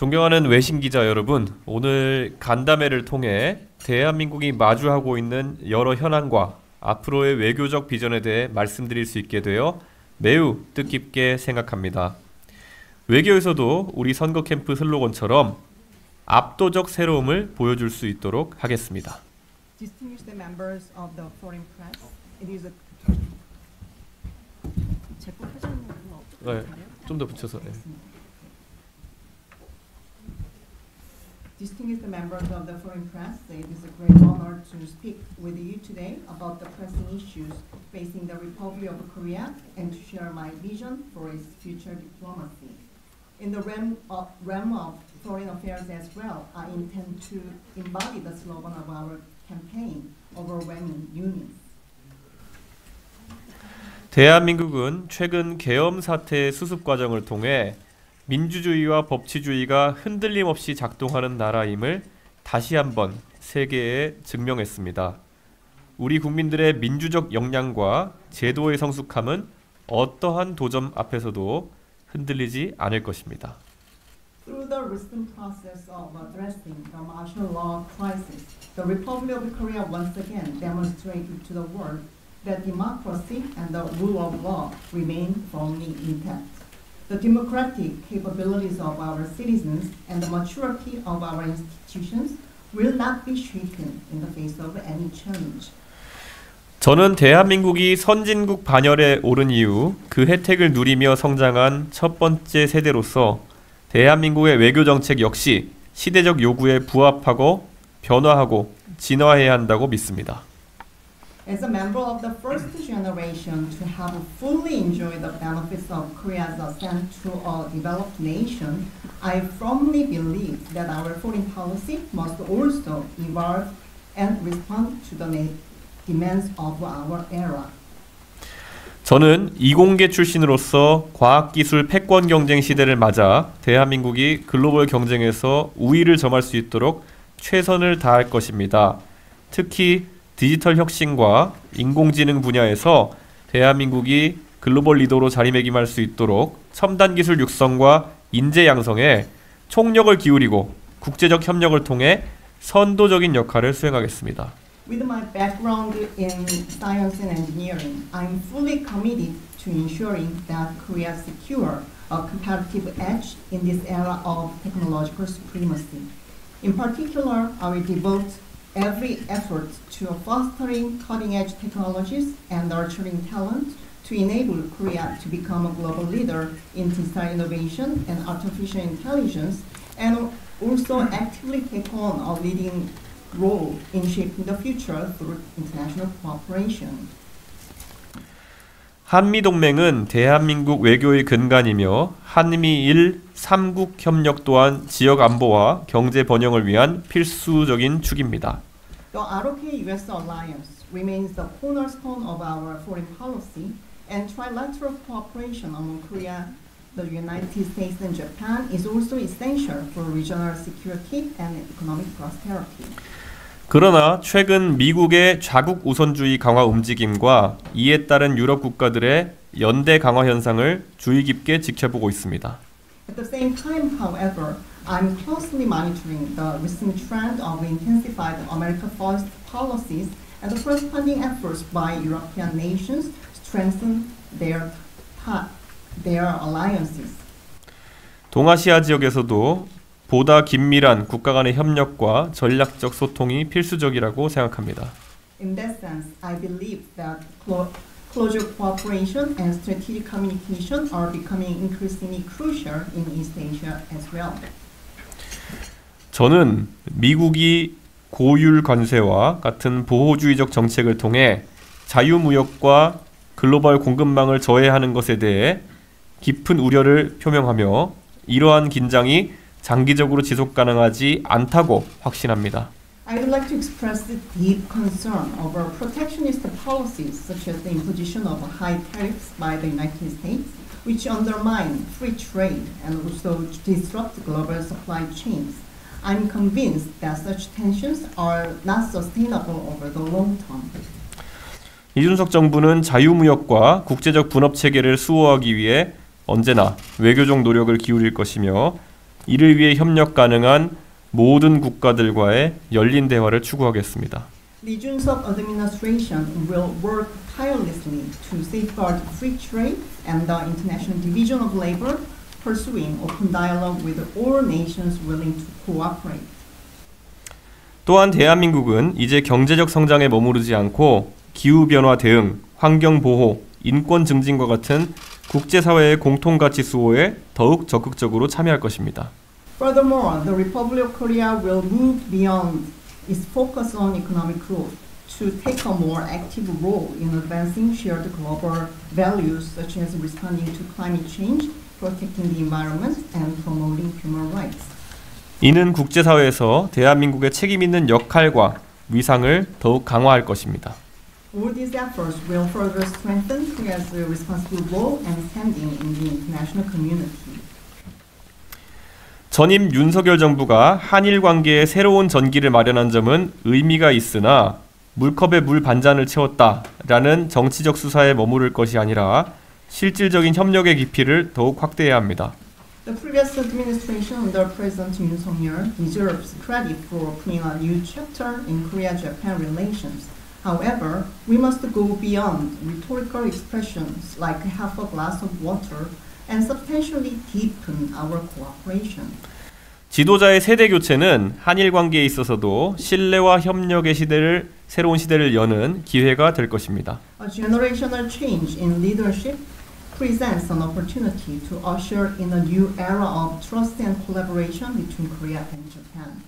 존경하는 외신 기자 여러분, 오늘 간담회를 통해 대한민국이 마주하고 있는 여러 현안과 앞으로의 외교적 비전에 대해 말씀드릴 수 있게 되어 매우 뜻깊게 생각합니다. 외교에서도 우리 선거 캠프 슬로건처럼 압도적 새로움을 보여줄 수 있도록 하겠습니다. Distinguished members of the foreign press, it is a 제거 표정은 네, 좀 더 붙여서. 네. Distinguished members of the foreign press, it is a great honor to speak with you today about the pressing issues facing the Republic of Korea and to share my vision for its future diplomacy. In the realm of foreign affairs as well, I intend to embody the slogan of our campaign, Overwhelming Unions. 대한민국은 최근 계엄 사태의 수습 과정을 통해 민주주의와 법치주의가 흔들림 없이 작동하는 나라임을 다시 한번 세계에 증명했습니다. 우리 국민들의 민주적 역량과 제도의 성숙함은 어떠한 도전 앞에서도 흔들리지 않을 것입니다. Through the recent process of addressing the martial law crisis, the Republic of Korea once again demonstrated to the world that democracy and the rule of law remain firmly intact. The democratic capabilities of our citizens and the maturity of our institutions will not be shaken in the face of any challenge. 저는 대한민국이 선진국 반열에 오른 이후 그 혜택을 누리며 성장한 첫 번째 세대로서 대한민국의 외교 정책 역시 시대적 요구에 부합하고 변화하고 진화해야 한다고 믿습니다. As a member of the first generation to have fully enjoyed the benefits of Korea's ascent to a developed nation, I firmly believe that our foreign policy must also evolve and respond to the demands of our era. 저는 이공계 출신으로서 과학기술 패권 경쟁 시대를 맞아 대한민국이 글로벌 경쟁에서 우위를 점할 수 있도록 최선을 다할 것입니다. 특히 디지털 혁신과 인공지능 분야에서 대한민국이 글로벌 리더로 자리매김할 수 있도록 첨단 기술 육성과 인재 양성에 총력을 기울이고 국제적 협력을 통해 선도적인 역할을 수행하겠습니다. With my background in science and engineering, I'm fully committed to ensuring that Korea secure a competitive edge in this era of technological supremacy. In particular, I will devote every effort to fostering cutting-edge technologies and nurturing talent to enable Korea to become a global leader in digital innovation and artificial intelligence, and also actively take on a leading role in shaping the future through international cooperation. 한미동맹은 대한민국 외교의 근간이며 한미일 3국 협력 또한 지역 안보와 경제 번영을 위한 필수적인 축입니다. The ROK-US alliance remains the cornerstone of our foreign policy, and trilateral cooperation among Korea, the United States, and Japan is also essential for regional security and economic prosperity. 그러나 최근 미국의 자국 우선주의 강화 움직임과 이에 따른 유럽 국가들의 연대 강화 현상을 주의 깊게 지켜보고 있습니다. At the same time, however, I'm closely monitoring the recent trend of intensified America First policies and the corresponding efforts by European nations to strengthen their alliances. 동아시아 지역에서도 보다 긴밀한 국가 간의 협력과 전략적 소통이 필수적이라고 생각합니다. In that sense, I believe that closer cooperation and strategic communication are becoming increasingly crucial in East Asia as well. 저는 미국이 고율 관세와 같은 보호주의적 정책을 통해 자유무역과 글로벌 공급망을 저해하는 것에 대해 깊은 우려를 표명하며 이러한 긴장이 장기적으로 지속 가능하지 않다고 확신합니다. I would like to express deep concern over protectionist policies such as the imposition of high tariffs by the United States, which undermine free trade and also disrupt global supply chains. I'm convinced that such tensions are not sustainable over the long term. 이준석 정부는 자유무역과 국제적 분업체계를 수호하기 위해 언제나 외교적 노력을 기울일 것이며 이를 위해 협력 가능한 모든 국가들과의 열린 대화를 추구하겠습니다. The Junseok administration will work tirelessly to safeguard free trade and the International Division of Labor, pursuing open dialogue with all nations willing to cooperate. 또한 대한민국은 이제 경제적 성장에 머무르지 않고 기후변화 대응, 환경보호, 인권 증진과 같은 국제사회의 공통가치 수호에 더욱 적극적으로 참여할 것입니다. Furthermore, the Republic of Korea will move beyond its focus on economic growth to take a more active role in advancing shared global values such as responding to climate change, protecting the environment, and promoting human rights. 이는 국제사회에서 대한민국의 책임 있는 역할과 위상을 더욱 강화할 것입니다. All these efforts will further strengthen Korea's responsible role and standing in the international community. 전임 윤석열 정부가 한일 관계에 새로운 전기를 마련한 점은 의미가 있으나 물컵에 물 반잔을 채웠다라는 정치적 수사에 머무를 것이 아니라 실질적인 협력의 깊이를 더욱 확대해야 합니다. The previous administration under President Yoon Suk-yeol deserves credit for opening a new chapter in Korea-Japan relations. However, we must go beyond rhetorical expressions like half a glass of water and substantially deepen our cooperation. 지도자의 세대 교체는 한일 관계에 있어서도 신뢰와 협력의 새로운 시대를 여는 기회가 될 것입니다. A generational change in leadership presents an opportunity to usher in a new era of trust and collaboration between Korea and Japan.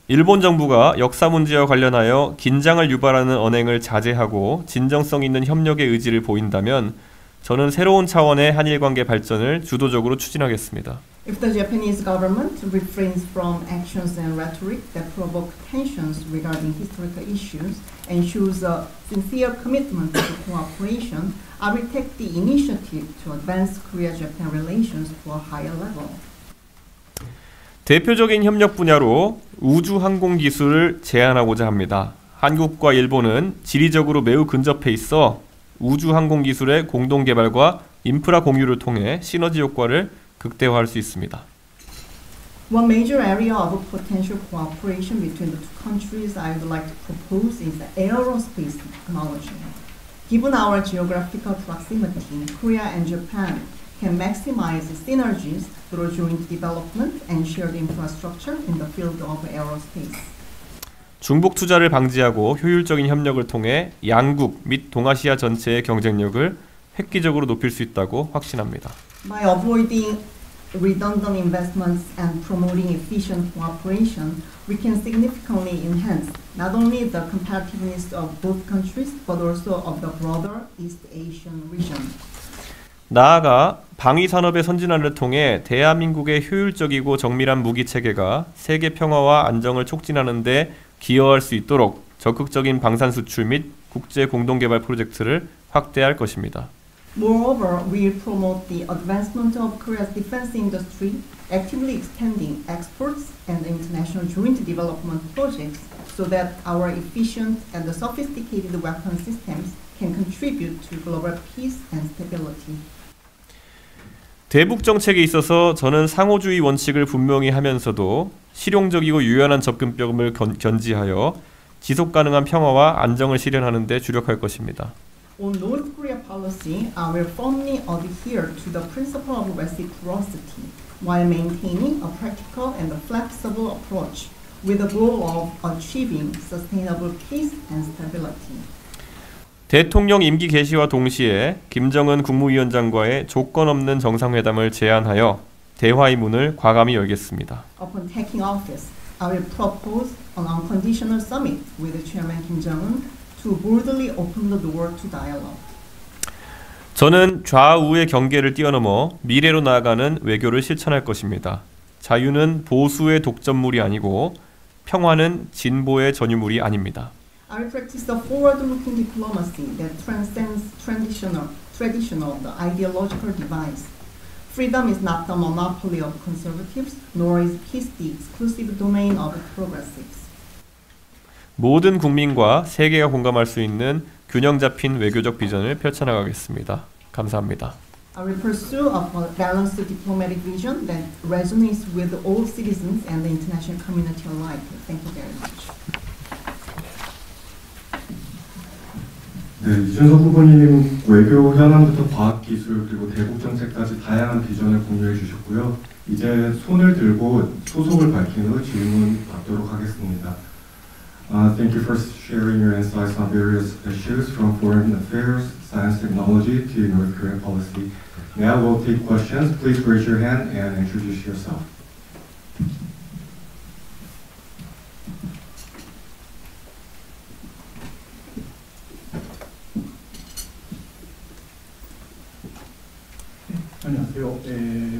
일본 정부가 역사 문제와 관련하여 긴장을 유발하는 언행을 자제하고 진정성 있는 협력의 의지를 보인다면 저는 새로운 차원의 한일 관계 발전을 주도적으로 추진하겠습니다. If the Japanese government refrains from actions and rhetoric that provoke tensions regarding historical issues and shows a sincere commitment to cooperation, I will take the initiative to advance Korea-Japan relations to a higher level. 대표적인 협력 분야로 우주 항공 기술을 제안하고자 합니다. 한국과 일본은 지리적으로 매우 근접해 있어 우주 항공 기술의 공동 개발과 인프라 공유를 통해 시너지 효과를 극대화할 수 있습니다. One major area of potential cooperation between the two countries I would like to propose is the aerospace technology. Given our geographical proximity, Korea and Japan can maximize synergies through joint development and shared infrastructure in the field of aerospace. 중복 투자를 방지하고 효율적인 협력을 통해 양국 및 동아시아 전체의 경쟁력을 획기적으로 높일 수 있다고 확신합니다. By avoiding redundant investments and promoting efficient cooperation, we can significantly enhance not only the competitiveness of both countries but also of the broader East Asian region. 나아가 방위 산업의 선진화를 통해 대한민국의 효율적이고 정밀한 무기 체계가 세계 평화와 안정을 촉진하는 데 기여할 수 있도록 적극적인 방산 수출 및 국제 공동 개발 프로젝트를 확대할 것입니다. Moreover, we promote the advancement of Korea's defense industry, actively extending exports and international joint development projects so that our efficient and sophisticated weapon systems can contribute to global peace and stability. 대북 정책에 있어서 저는 상호주의 원칙을 분명히 하면서도 실용적이고 유연한 접근법을 견지하여 지속 가능한 평화와 안정을 실현하는 데 주력할 것입니다. On North Korea policy, I will firmly adhere to the principle of reciprocity while maintaining a practical and flexible approach with the goal of achieving sustainable peace and stability. 대통령 임기 개시와 동시에 김정은 국무위원장과의 조건 없는 정상회담을 제안하여 대화의 문을 과감히 열겠습니다. Upon taking office, I will propose an unconditional summit with Chairman Kim Jong-un to boldly open the door to dialogue. 저는 좌우의 경계를 뛰어넘어 미래로 나아가는 외교를 실천할 것입니다. 자유는 보수의 독점물이 아니고 평화는 진보의 전유물이 아닙니다. I will practice a forward-looking diplomacy that transcends traditional ideological divides. Freedom is not the monopoly of conservatives, nor is peace the exclusive domain of progressives. 모든 국민과 세계가 공감할 수 있는 균형 잡힌 외교적 비전을 펼쳐나가겠습니다. 감사합니다. I will pursue a balanced diplomatic vision that resonates with all citizens and the international community alike. Thank you very much. 네, 이준석 후보님 외교 현안부터 과학기술 그리고 대북 정책까지 다양한 비전을 공유해 주셨고요. 이제 손을 들고 소속을 밝힌 후 질문 받도록 하겠습니다. Thank you for sharing your insights on various issues from foreign affairs, science, technology to North Korean policy. Now we'll take questions. Please raise your hand and introduce yourself. 안녕하세요.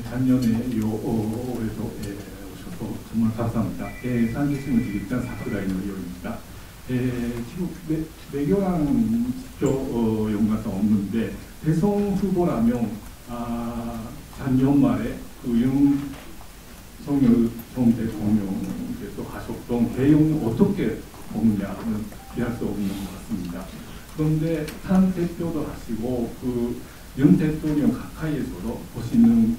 작년에 요에서 오셔서 정말 감사합니다. 상주신문 기획장 사쿠라이 노리오입니다. 지금 외교랑 직접 연관성 없는데 대선 후보라면 작년 말에 윤석열 전 대통령께서 하셨던 개혁을 어떻게 보느냐는 피할 수 없는 것 같습니다. 그런데 한 대표도 하시고 윤 대통령 가까이에서도 보시는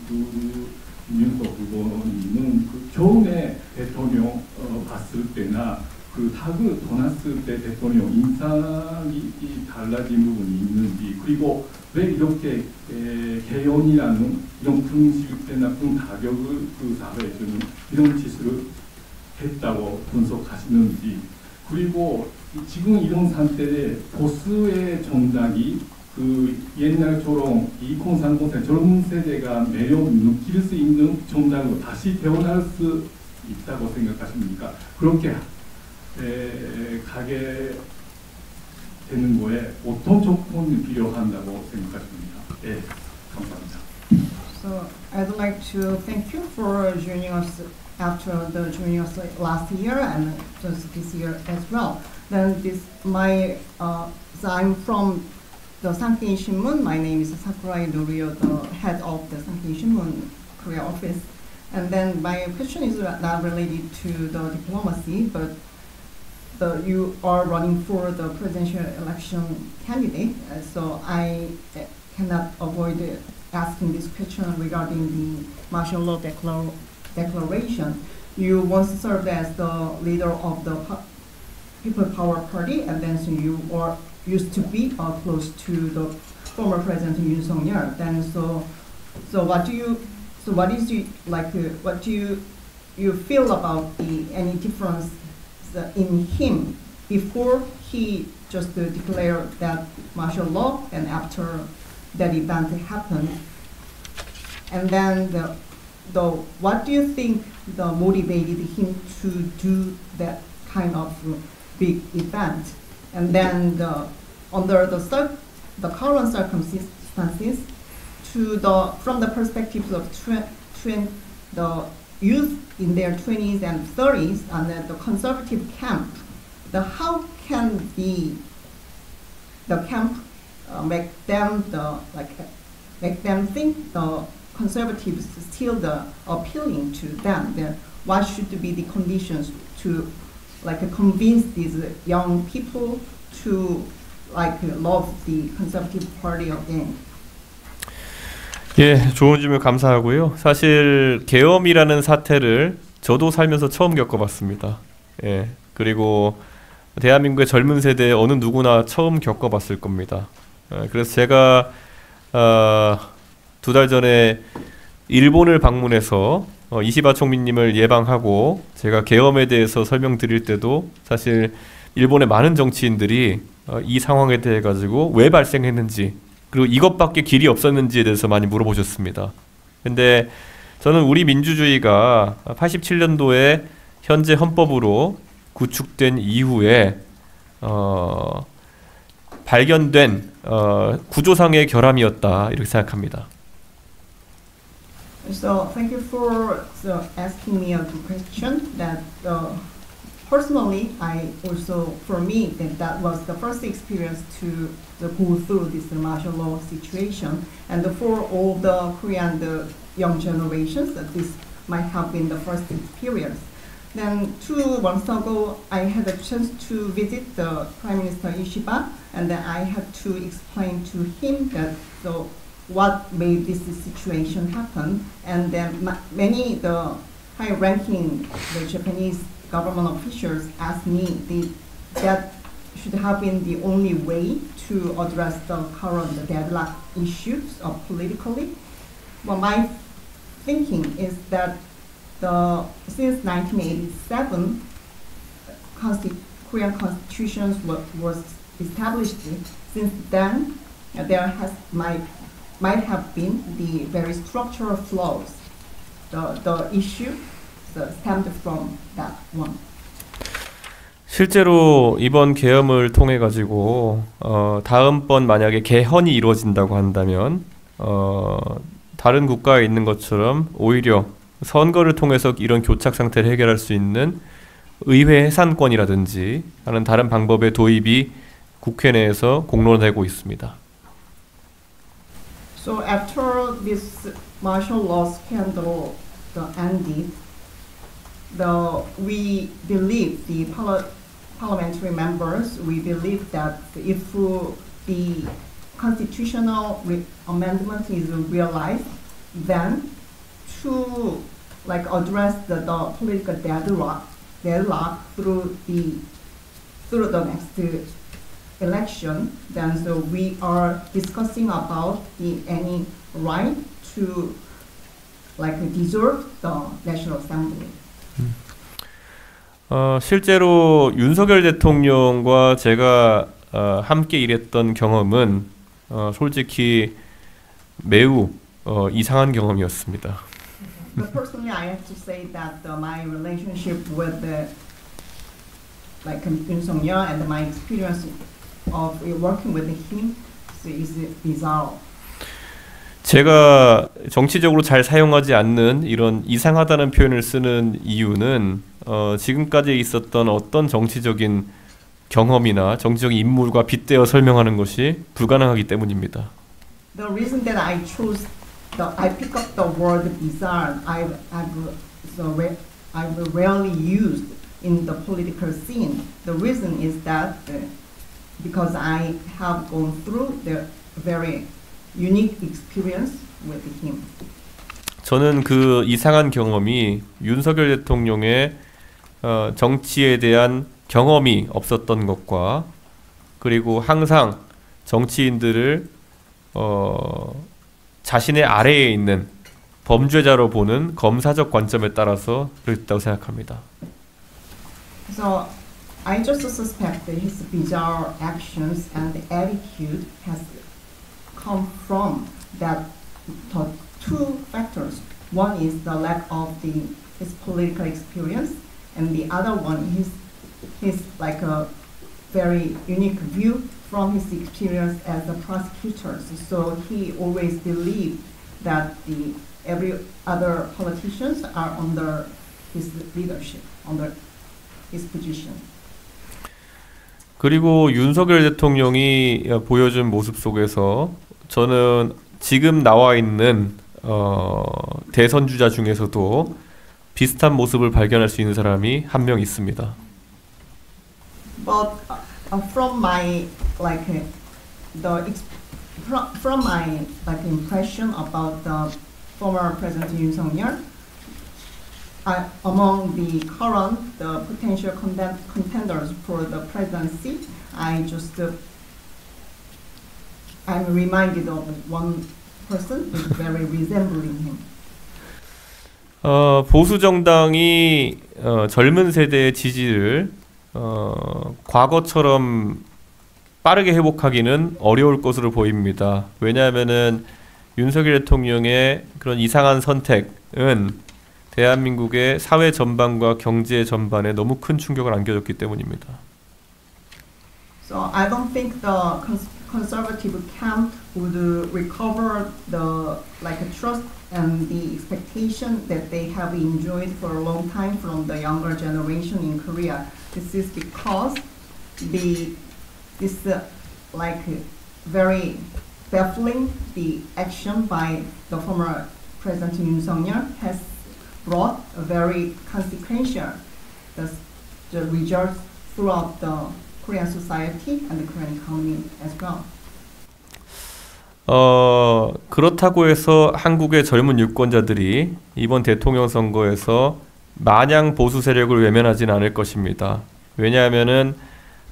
윤석 후보님은 처음에 대통령 봤을 때나 닭을 떠났을 때 대통령 인상이 달라진 부분이 있는지, 그리고 왜 이렇게 개헌이라는 이런 큰 실패나 큰 타격을 사회에 주는 이런 짓을 했다고 분석하시는지, 그리고 지금 이런 상태에 보수의 정당이 옛날처럼 2030세 젊은 세대가 매력 느낄 수 있는 정당으로 다시 태어날 수 있다고 생각하십니까? 그렇게 가게 되는 거에 어떤 조건이 필요한다고 생각하십니까? 네, 감사합니다. So I'd like to thank you for joining us after joining us last year and just this year as well. Then so I'm from the Sankei Shinmun. My name is Sakurai Norio, the head of the Sankei Shinmun Korea office. And then my question is not related to the diplomacy, but you are running for the presidential election candidate. So I cannot avoid asking this question regarding the martial law declaration. You once served as the leader of the People Power Party, and then so you used to be close to the former President Yoon Suk-yeol. Then what do you feel about any difference in him before he just declared that martial law and after that event happened? And then what do you think motivated him to do that kind of big event? And then under the current circumstances, from the perspectives of the youth in their 20s and 30s and the conservative camp, how can the camp make them think the conservatives still appealing to them? Then what should be the conditions to convince these young people to love the Conservative Party again? 예, 좋은 질문 감사하고요. 사실 계엄이라는 사태를 저도 살면서 처음 겪어봤습니다. 예, 그리고 대한민국의 젊은 세대 어느 누구나 처음 겪어봤을 겁니다. 그래서 제가 2달 전에 일본을 방문해서 이시바 총리님을 예방하고 제가 계엄에 대해서 설명드릴 때도 사실 일본의 많은 정치인들이 이 상황에 대해 가지고 왜 발생했는지, 그리고 이것밖에 길이 없었는지에 대해서 많이 물어보셨습니다. 근데 저는 우리 민주주의가 87년도에 현재 헌법으로 구축된 이후에 발견된 구조상의 결함이었다, 이렇게 생각합니다. So thank you for asking me a good question. That personally, for me, that was the first experience to go through this martial law situation, and for all the Korean young generations, that this might have been the first experience. Then 2 months ago, I had a chance to visit the Prime Minister Ishiba, and then I had to explain to him that what made this situation happen, and then many the high-ranking the Japanese government officials asked me that should have been the only way to address the current deadlock issues politically. Well, my thinking is that since 1987, Korean constitution was established. Since then, there might have been the very structural flaws. The issue stemmed from that one. 실제로 이번 계엄을 통해 가지고 다음번 만약에 개헌이 이루어진다고 한다면 다른 국가에 있는 것처럼 오히려 선거를 통해서 이런 교착 상태를 해결할 수 있는 의회 해산권이라든지 하는 다른 방법의 도입이 국회 내에서 공론되고 있습니다. So after this martial law scandal ended, we believe the parliamentary members, we believe that if the constitutional amendment is realized, then to address the political deadlock through the next election, then so we are discussing about any right to dissolve the National Assembly. 실제로 윤석열 대통령과 제가 함께 일했던 경험은 솔직히 매우 이상한 경험이었습니다. But personally, I have to say that my relationship with Yoon Suk-yeol and my experience of working with him is bizarre. 제가 정치적으로 잘 사용하지 않는 이런 이상하다는 표현을 쓰는 이유는 지금까지 있었던 어떤 정치적인 경험이나 정치적인 인물과 빗대어 설명하는 것이 불가능하기 때문입니다. The reason that I pick up the word bizarre, I've rarely used in the political scene. The reason is that because I have gone through the very unique experience with him. 저는 그 이상한 경험이 윤석열 대통령의 정치에 대한 경험이 없었던 것과 그리고 항상 정치인들을 자신의 아래에 있는 범죄자로 보는 검사적 관점에 따라서 그랬다고 생각합니다. So I just suspect that his bizarre actions and attitude has come from two factors. One is the lack of his political experience, and the other one is his a very unique view from his experience as a prosecutor. So he always believed that every other politicians are under his leadership, under his position. 그리고 윤석열 대통령이 보여준 모습 속에서 저는 지금 나와 있는 대선 주자 중에서도 비슷한 모습을 발견할 수 있는 사람이 한 명 있습니다. But from my from my impression about the former President Yoon Suk-yeol, among the potential contenders for the presidency, I'm reminded of one person who's very resembling him. 보수 정당이 젊은 세대의 지지를 과거처럼 빠르게 회복하기는 어려울 것으로 보입니다. 왜냐하면은 윤석열 대통령의 그런 이상한 선택은 대한민국의 사회 전반과 경제 전반에 너무 큰 충격을 안겨줬기 때문입니다. So I don't think the conservative camp would recover the trust and the expectation that they have enjoyed for a long time from the younger generation in Korea. This is because very baffling the action by the former President Yoon Suk-yeol has brought a very consequential the results throughout the Korean society and the Korean economy as well. 그렇다고 해서 한국의 젊은 유권자들이 이번 대통령 선거에서 마냥 보수 세력을 외면하진 않을 것입니다. 왜냐하면은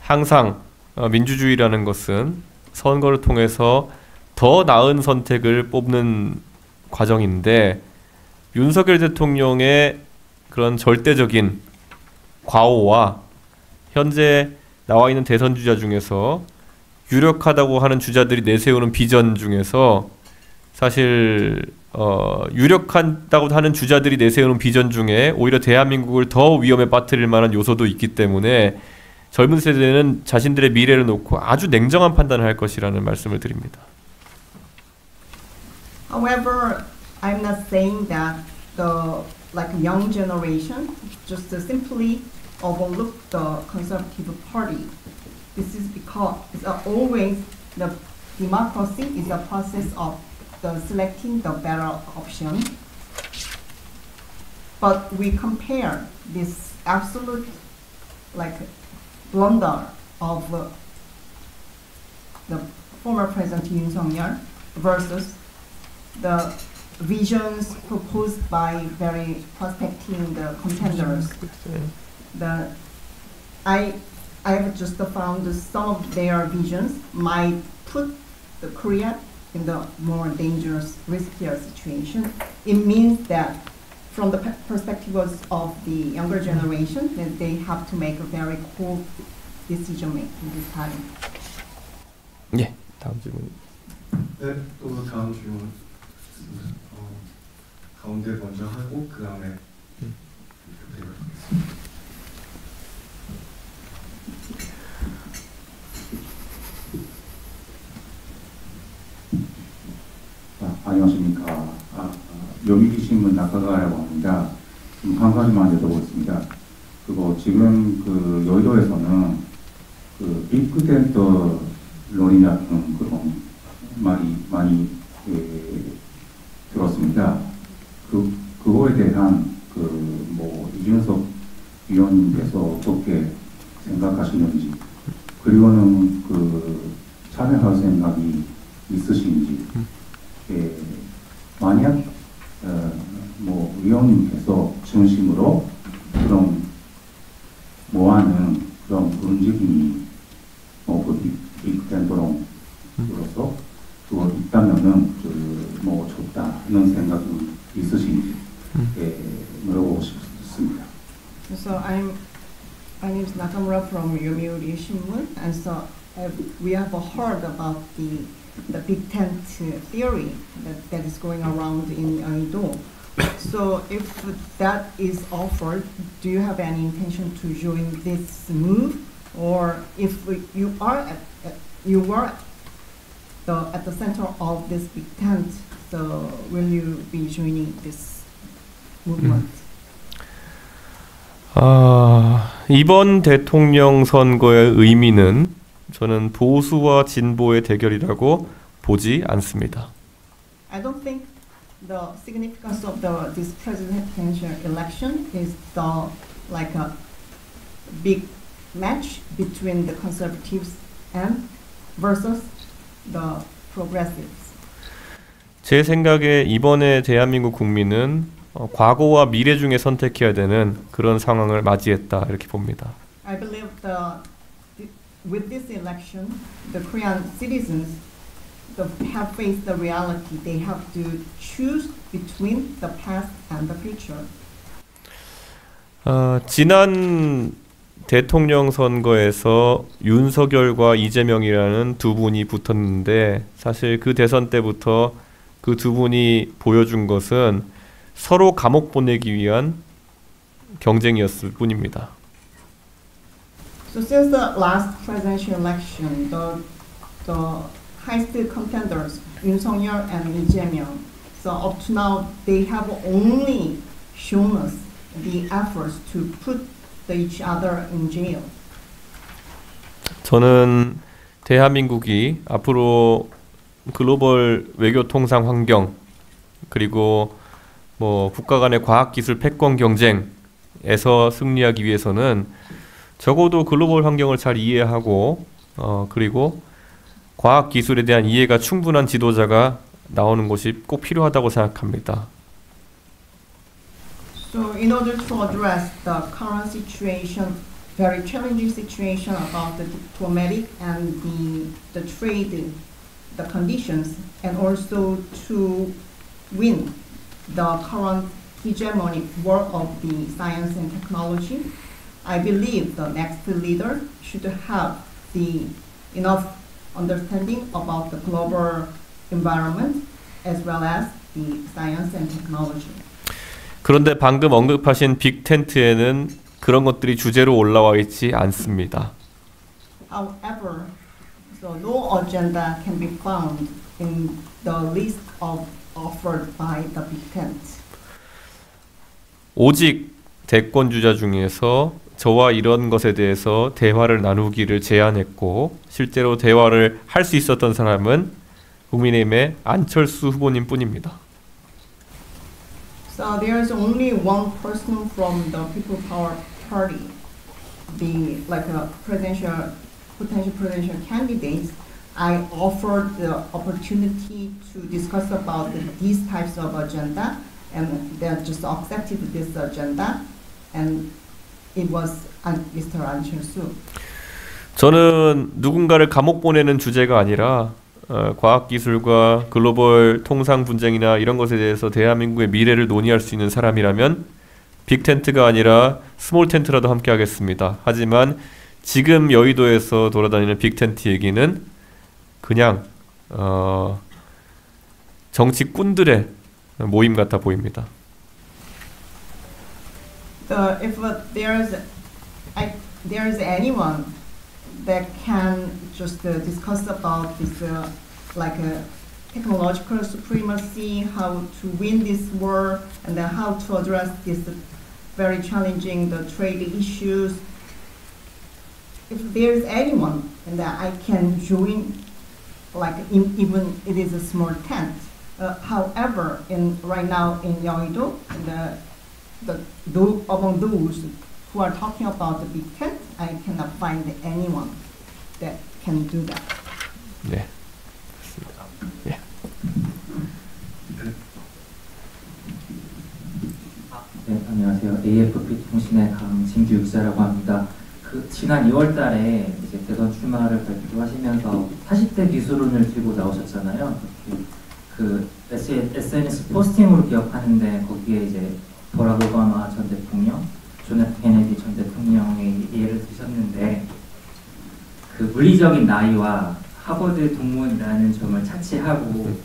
항상 민주주의라는 것은 선거를 통해서 더 나은 선택을 뽑는 과정인데 윤석열 대통령의 그런 절대적인 과오와 현재 나와 있는 대선 주자 중에서 유력하다고 하는 주자들이 내세우는 비전 중에서 사실 유력하다고 하는 주자들이 내세우는 비전 중에 오히려 대한민국을 더 위험에 빠뜨릴 만한 요소도 있기 때문에 젊은 세대는 자신들의 미래를 놓고 아주 냉정한 판단을 할 것이라는 말씀을 드립니다. However, I'm not saying that the young generation just simply overlook the Conservative Party. This is because it's always the democracy is a process of the selecting the better option. But we compare this absolute blunder of the former President Yoon Suk-yeol versus the visions proposed by very prospecting the contenders. I have just found some of their visions might put the Korea in the more dangerous, riskier situation. It means that from the perspective of the younger generation, that they have to make a very cool decision making this time. 예, 다음 질문. 네, 또 다음 질문 가운데 먼저 하고 그 다음에 안녕하십니까. 요미기신문 작가라고 합니다. 한 가지만 여쭤보겠습니다. 그리고 지금 그 여의도에서는 그 빅데이터 론이라는 그런 말이 많이 들었습니다. 그거에 대한 이준석 위원님께서 어떻게 생각하시는지, 그리고는 참여할 생각이 있으신지, 만약 위원님께서 중심으로 그런 모아는 그런 움직임이 빅텐더로서 그거 있다면은 좋다는 생각이 있으신지 물어보고 싶습니다. So my name is Nakamura from Yomiuri Shimbun, and so we have heard about the big tent theory that is going around in Yeouido. So if that is offered, do you have any intention to join this move, or if you are at the center of this big tent, so will you be joining this movement? 이번 대통령 선거의 의미는 저는 보수와 진보의 대결이라고 보지 않습니다. I don't think the significance of this presidential election is a big match between the conservatives and versus the progressives. 제 생각에 이번에 대한민국 국민은 과거와 미래 중에 선택해야 되는 그런 상황을 맞이했다 이렇게 봅니다. I believe with this election, the Korean citizens have faced the reality. They have to choose between the past and the future. 지난 대통령 선거에서 윤석열과 이재명이라는 두 분이 붙었는데 사실 그 대선 때부터 그 두 분이 보여준 것은 서로 감옥 보내기 위한 경쟁이었을 뿐입니다. So since the last presidential election, the highest contenders, Yoon Suk-yeol and Lee Jae-myung, so up to now they have only shown us the efforts to put each other in jail. 저는 대한민국이 앞으로 글로벌 외교 통상 환경 그리고 국가 간의 과학기술 패권 경쟁에서 승리하기 위해서는 적어도 글로벌 환경을 잘 이해하고 그리고 과학 기술에 대한 이해가 충분한 지도자가 나오는 것이 꼭 필요하다고 생각합니다. So in order to address the current situation, very challenging situation about the diplomatic and the trade, the conditions, and also to win the current hegemonic war of the science and technology, I believe the next leader should have the enough understanding about the global environment as well as the science and technology. 그런데 방금 언급하신 빅텐트에는 그런 것들이 주제로 올라와 있지 않습니다. However, so no agenda can be found in the list of offered by the big tent. 오직 대권주자 중에서 저와 이런 것에 대해서 대화를 나누기를 제안했고 실제로 대화를 할 수 있었던 사람은 국민의힘의 안철수 후보님 뿐입니다. So there is only one person from the People Power Party, the like a potential presidential candidates. I offered the opportunity to discuss about these types of agenda, and they just accepted this agenda, and it was Mr. 안철수. 저는 누군가를 감옥 보내는 주제가 아니라 과학기술과 글로벌 통상 분쟁이나 이런 것에 대해서 대한민국의 미래를 논의할 수 있는 사람이라면 빅텐트가 아니라 스몰텐트라도 함께 하겠습니다. 하지만 지금 여의도에서 돌아다니는 빅텐트 얘기는 그냥 정치꾼들의 모임 같아 보입니다. If there's anyone that can just discuss about this like technological supremacy, how to win this war, and then how to address this very challenging the trade issues. If there's anyone and that I can join, like even it is a small tent. However, right now in Yeouido, among those who are talking about the big tent, I cannot find anyone that can do that. 네, 그렇습니다. 예. 네, 안녕하세요. AFP 통신의 강진규 기자라고 합니다. 지난 2월달에 이제 대선 출마를 발표하시면서 40대 기술론을 들고 나오셨잖아요. SNS 포스팅으로 기억하는데 거기에 이제 버락 오바마 전 대통령, 존 F 케네디 전 대통령의 예를 드셨는데 물리적인 나이와 하버드 동문이라는 점을 차치하고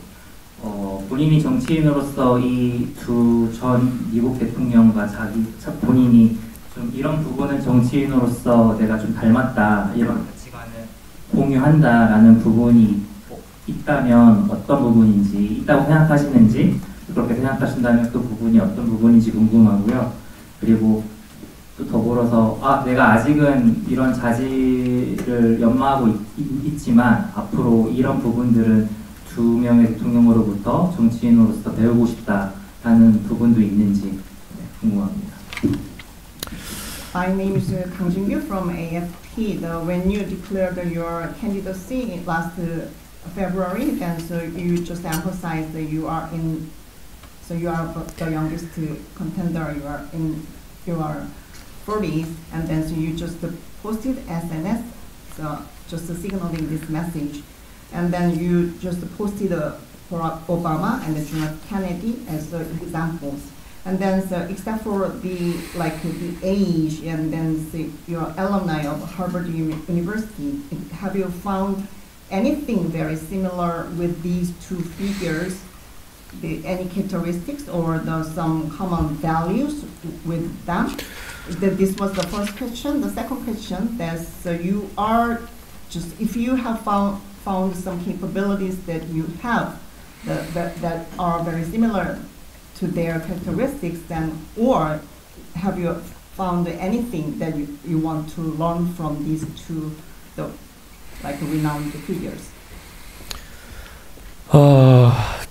본인이 정치인으로서 이 두 전 미국 대통령과 본인이 좀 이런 부분은 정치인으로서 내가 좀 닮았다, 이런 가치관을 공유한다라는 부분이 있다면 어떤 부분인지, 있다고 생각하시는지, 그렇게 생각하신다면 그 부분이 어떤 부분인지 궁금하고요. 그리고 또 더불어서 내가 아직은 이런 자질을 연마하고 있지만 앞으로 이런 부분들은 두 명의 대통령으로부터 정치인으로서 배우고 싶다라는 부분도 있는지 궁금합니다. My name is Kang Jin-gyu from AFP. When you declared your candidacy last February, then so you just emphasized that you are the youngest contender. You are in your 40s, and then so you just posted SNS, so just signaling this message, and then you just posted Barack Obama and John F. Kennedy as examples. And then, so except for the age, and then your alumni of Harvard University, have you found anything very similar with these two figures? Any characteristics or some common values with them? This was the first question. The second question, you are just, if you have found some capabilities that you have that are very similar to their characteristics, then, or have you found anything that you want to learn from these two, renowned figures?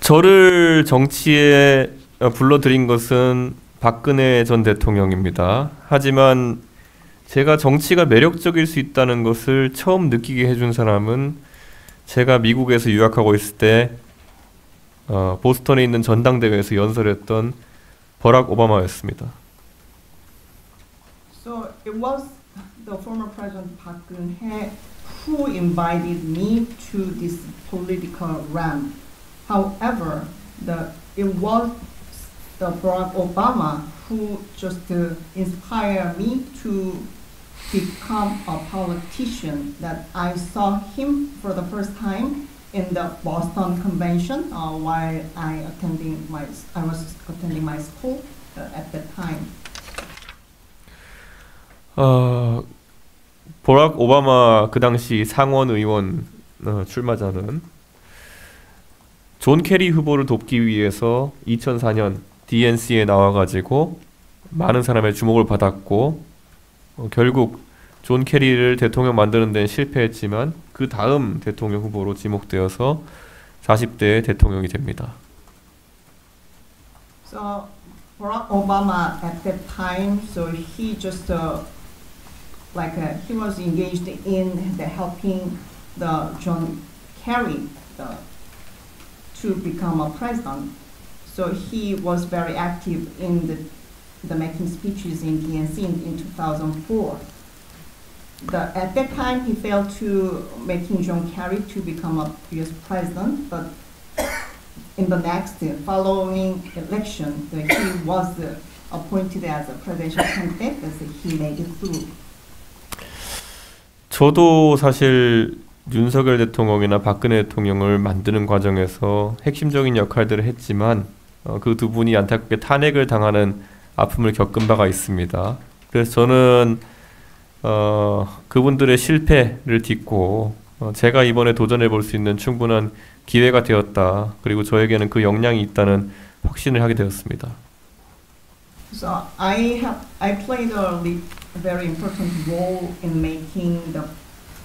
저를 정치에 불러들인 것은 박근혜 전 대통령입니다. 하지만 제가 정치가 매력적일 수 있다는 것을 처음 느끼게 해준 사람은 제가 미국에서 유학하고 있을 때 보스턴에 있는 전당대회에서 연설했던 버락 오바마였습니다. So it was the former President Park Geun-hye who invited me to this political realm. However, it was the Barack Obama who just inspired me to become a politician. That I saw him for the first time in the Boston Convention while I was attending my school at that time. 버락 오바마 그 당시 상원 의원 출마자는 존 케리 후보를 돕기 위해서 2004년 DNC에 나와가지고 많은 사람의 주목을 받았고 결국 존 케리를 대통령 만드는 데는 실패했지만 그 다음 대통령 후보로 지목되어서 40대 대통령이 됩니다. So Barack Obama at that time, so he just he was engaged in helping the John Kerry to become a president. So he was very active in the making speeches in DNC in 2004. At that time, he failed to making John Kerry to become a U.S. president, but in the next following election, he was appointed as a presidential candidate, as he made it through. 저도 사실 윤석열 대통령이나 박근혜 대통령을 만드는 과정에서 핵심적인 역할들을 했지만 그 두 분이 안타깝게 탄핵을 당하는 아픔을 겪은 바가 있습니다. 그래서 저는 그분들의 실패를 딛고 제가 이번에 도전해 볼 수 있는 충분한 기회가 되었다. 그리고 저에게는 그 역량이 있다는 확신을 하게 되었습니다. So I played a very important role in making the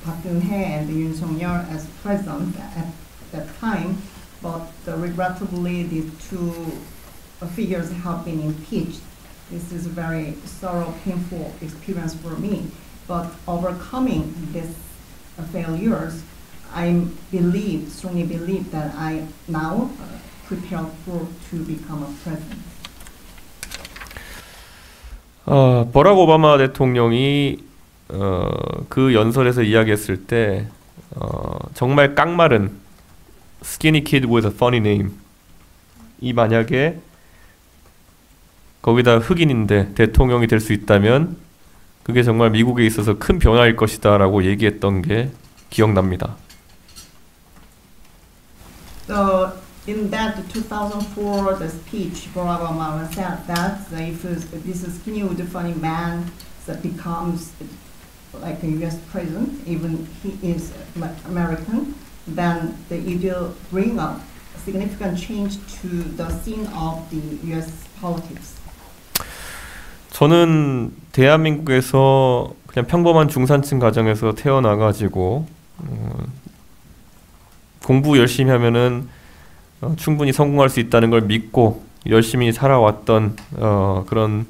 Park Geun-hye and Yoon Suk-yeol as president at that time, but regrettably these two figures have been impeached. This is a very sorrow, painful experience for me. But overcoming these failures, I strongly believe that I now prepared to become a president. 버락 오바마 대통령이 그 연설에서 이야기했을 때 정말 깡마른 skinny kid with a funny name 이 만약에 거기다 흑인인데 대통령이 될 수 있다면 그게 정말 미국에 있어서 큰 변화일 것이다 라고 얘기했던 게 기억납니다. So in that 2004 the speech, Barack Obama said that if this skinny with funny man that becomes like a U.S. president, even he is American, then it will bring up a significant change to the scene of the U.S. politics. 저는 대한민국에서 그냥 평범한 중산층 가정에서 태어나가지고 공부 열심히 하면은 충분히 성공할 수 있다는 걸 믿고 열심히 살아왔던 그런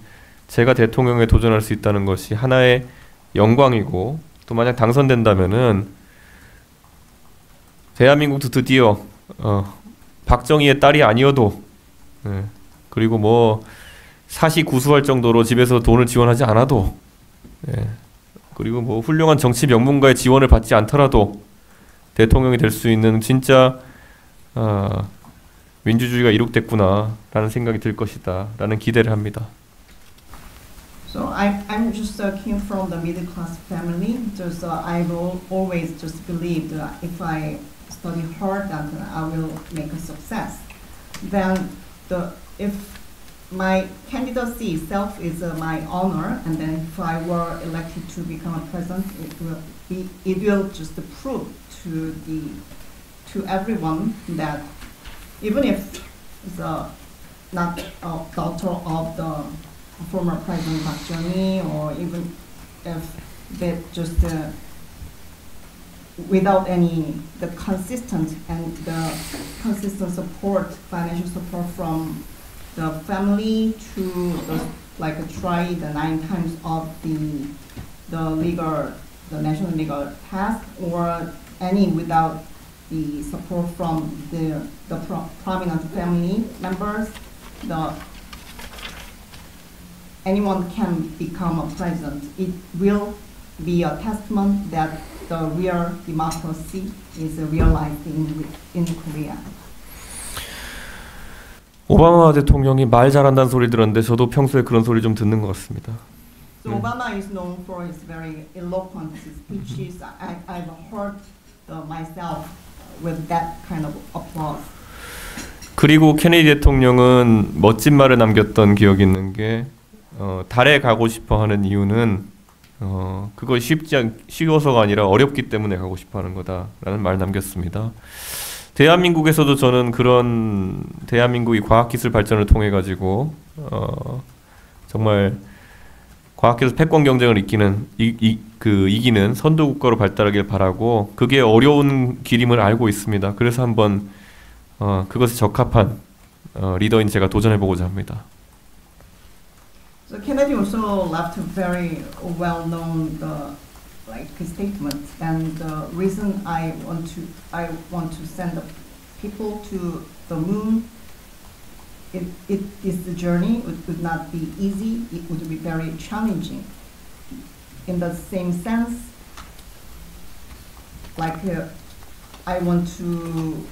제가 대통령에 도전할 수 있다는 것이 하나의 영광이고 또 만약 당선된다면은 대한민국도 드디어 박정희의 딸이 아니어도 그리고 뭐 사시구수할 정도로 집에서 돈을 지원하지 않아도 그리고 뭐 훌륭한 정치 명문가의 지원을 받지 않더라도 대통령이 될 수 있는 진짜 민주주의가 이룩됐구나 라는 생각이 들 것이다 라는 기대를 합니다. So I'm just came from the middle class family. Just I will always just believe that if I study hard, that I will make a success. Then if my candidacy itself is my honor, and then if I were elected to become a president, it will just prove to everyone that even if the not a daughter of the former President Park Geun-hye, or even if they just without the consistent support, financial support from the family to try the 9 times of the national legal path, or any without the support from the prominent family members, anyone can become a president. It will be a testament that the real democracy is realized in Korea. 오바마 대통령이 말 잘한다는 소리 들었는데 저도 평소에 그런 소리 좀 듣는 것 같습니다. So Obama is known for his very eloquent speeches. I've heard myself with that kind of applause. 그리고 케네디 대통령은 멋진 말을 남겼던 기억이 있는 게 달에 가고 싶어 하는 이유는 그거 쉬워서가 아니라 어렵기 때문에 가고 싶어 하는 거다라는 말을 남겼습니다. 대한민국에서도 저는 그런 대한민국이 과학기술 발전을 통해 가지고 정말 과학기술 패권 경쟁을 이기는 선도 국가로 발달하길 바라고 그게 어려운 길임을 알고 있습니다. 그래서 한번 그것에 적합한 리더인 제가 도전해 보고자 합니다. So Kennedy also left a very well-known statement, and the reason I want to send the people to the moon. This journey would not be easy. It would be very challenging. In the same sense, I want to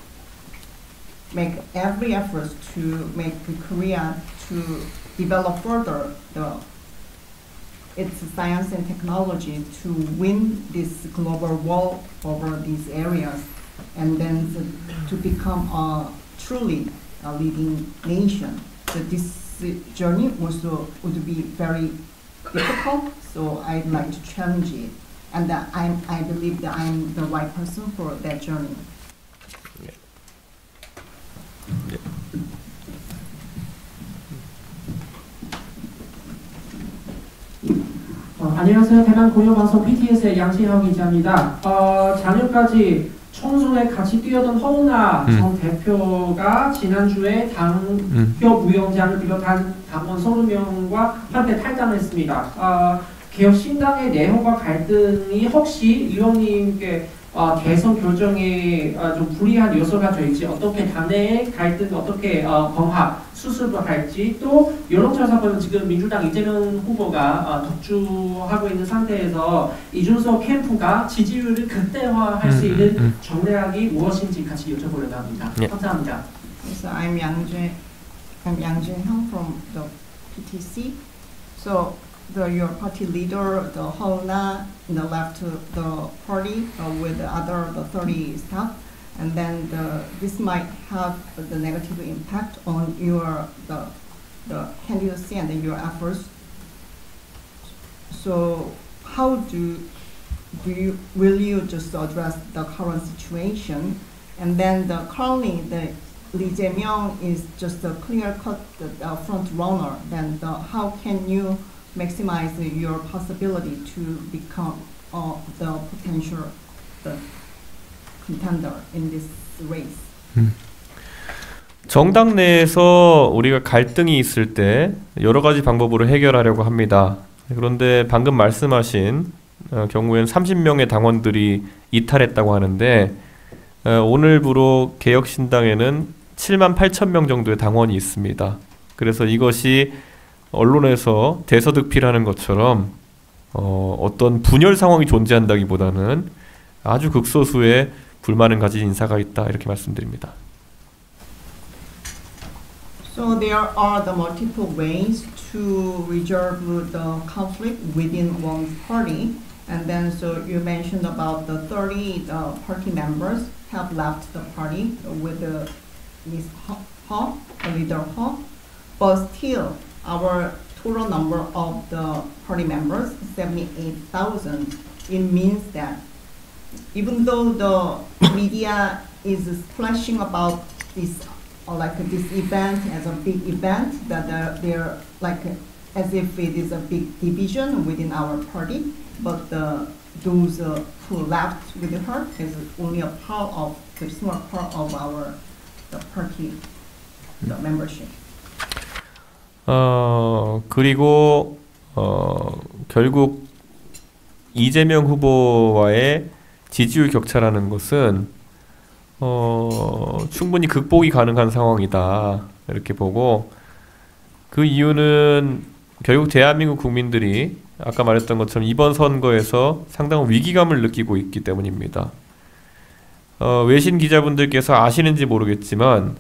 make every effort to make Korea to develop further its science and technology to win this global war over these areas, and then to become a truly a leading nation. So this journey also would be very difficult. So I'd like to challenge it, and I believe that I'm the right person for that journey. 안녕하세요. 대만 공영방송 PTS의 양신혁 기자입니다. 작년까지 총선에 같이 뛰어던 허은하 전 대표가 지난주에 당협위원장을 비롯한 당원 30명과 함께 탈당했습니다. 개혁신당의 내용과 갈등이 혹시 의원님께 대선 결정에 좀 불리한 요소가 될지, 어떻게 당내의 갈등 어떻게 봉합 수습을 할지, 또 여론조사보면 지금 민주당 이재명 후보가 독주하고 있는 상태에서 이준석 캠프가 지지율을 극대화할 수 있는 전략이 무엇인지 같이 여쭤보려고 합니다. 감사합니다. So I'm Yang Jae-hyung from the PTC. So your party leader, the Hona, left the party with the other 30 staff, and then this might have the negative impact on the candidacy and your efforts. So how will you just address the current situation? And then currently Lee Jae-myung is just a clear-cut front runner. Then how can you maximize your possibility to become the potential contender in this race? 정당 내에서 우리가 갈등이 있을 때 여러 가지 방법으로 해결하려고 합니다. 그런데 방금 말씀하신 경우에는 30명의 당원들이 이탈했다고 하는데 오늘부로 개혁신당에는 7만 8천 명 정도의 당원이 있습니다. 그래서 이것이 언론에서 대서득필하는 것처럼 어떤 분열 상황이 존재한다기보다는 아주 극소수의 불만을 가진 인사가 있다, 이렇게 말씀드립니다. So there are the multiple ways to resolve the conflict within one's party, and then so you mentioned about the 30 party members have left the party with Ms. Ho, leader Ho, but still our total number of the party members, 78,000. It means that even though the media is splashing about this, this event as a big event, that they're like as if it is a big division within our party, but those who left with her is only a small part of the party, the membership. 그리고 결국 이재명 후보와의 지지율 격차라는 것은 충분히 극복이 가능한 상황이다 이렇게 보고, 그 이유는 결국 대한민국 국민들이 아까 말했던 것처럼 이번 선거에서 상당한 위기감을 느끼고 있기 때문입니다. 외신 기자분들께서 아시는지 모르겠지만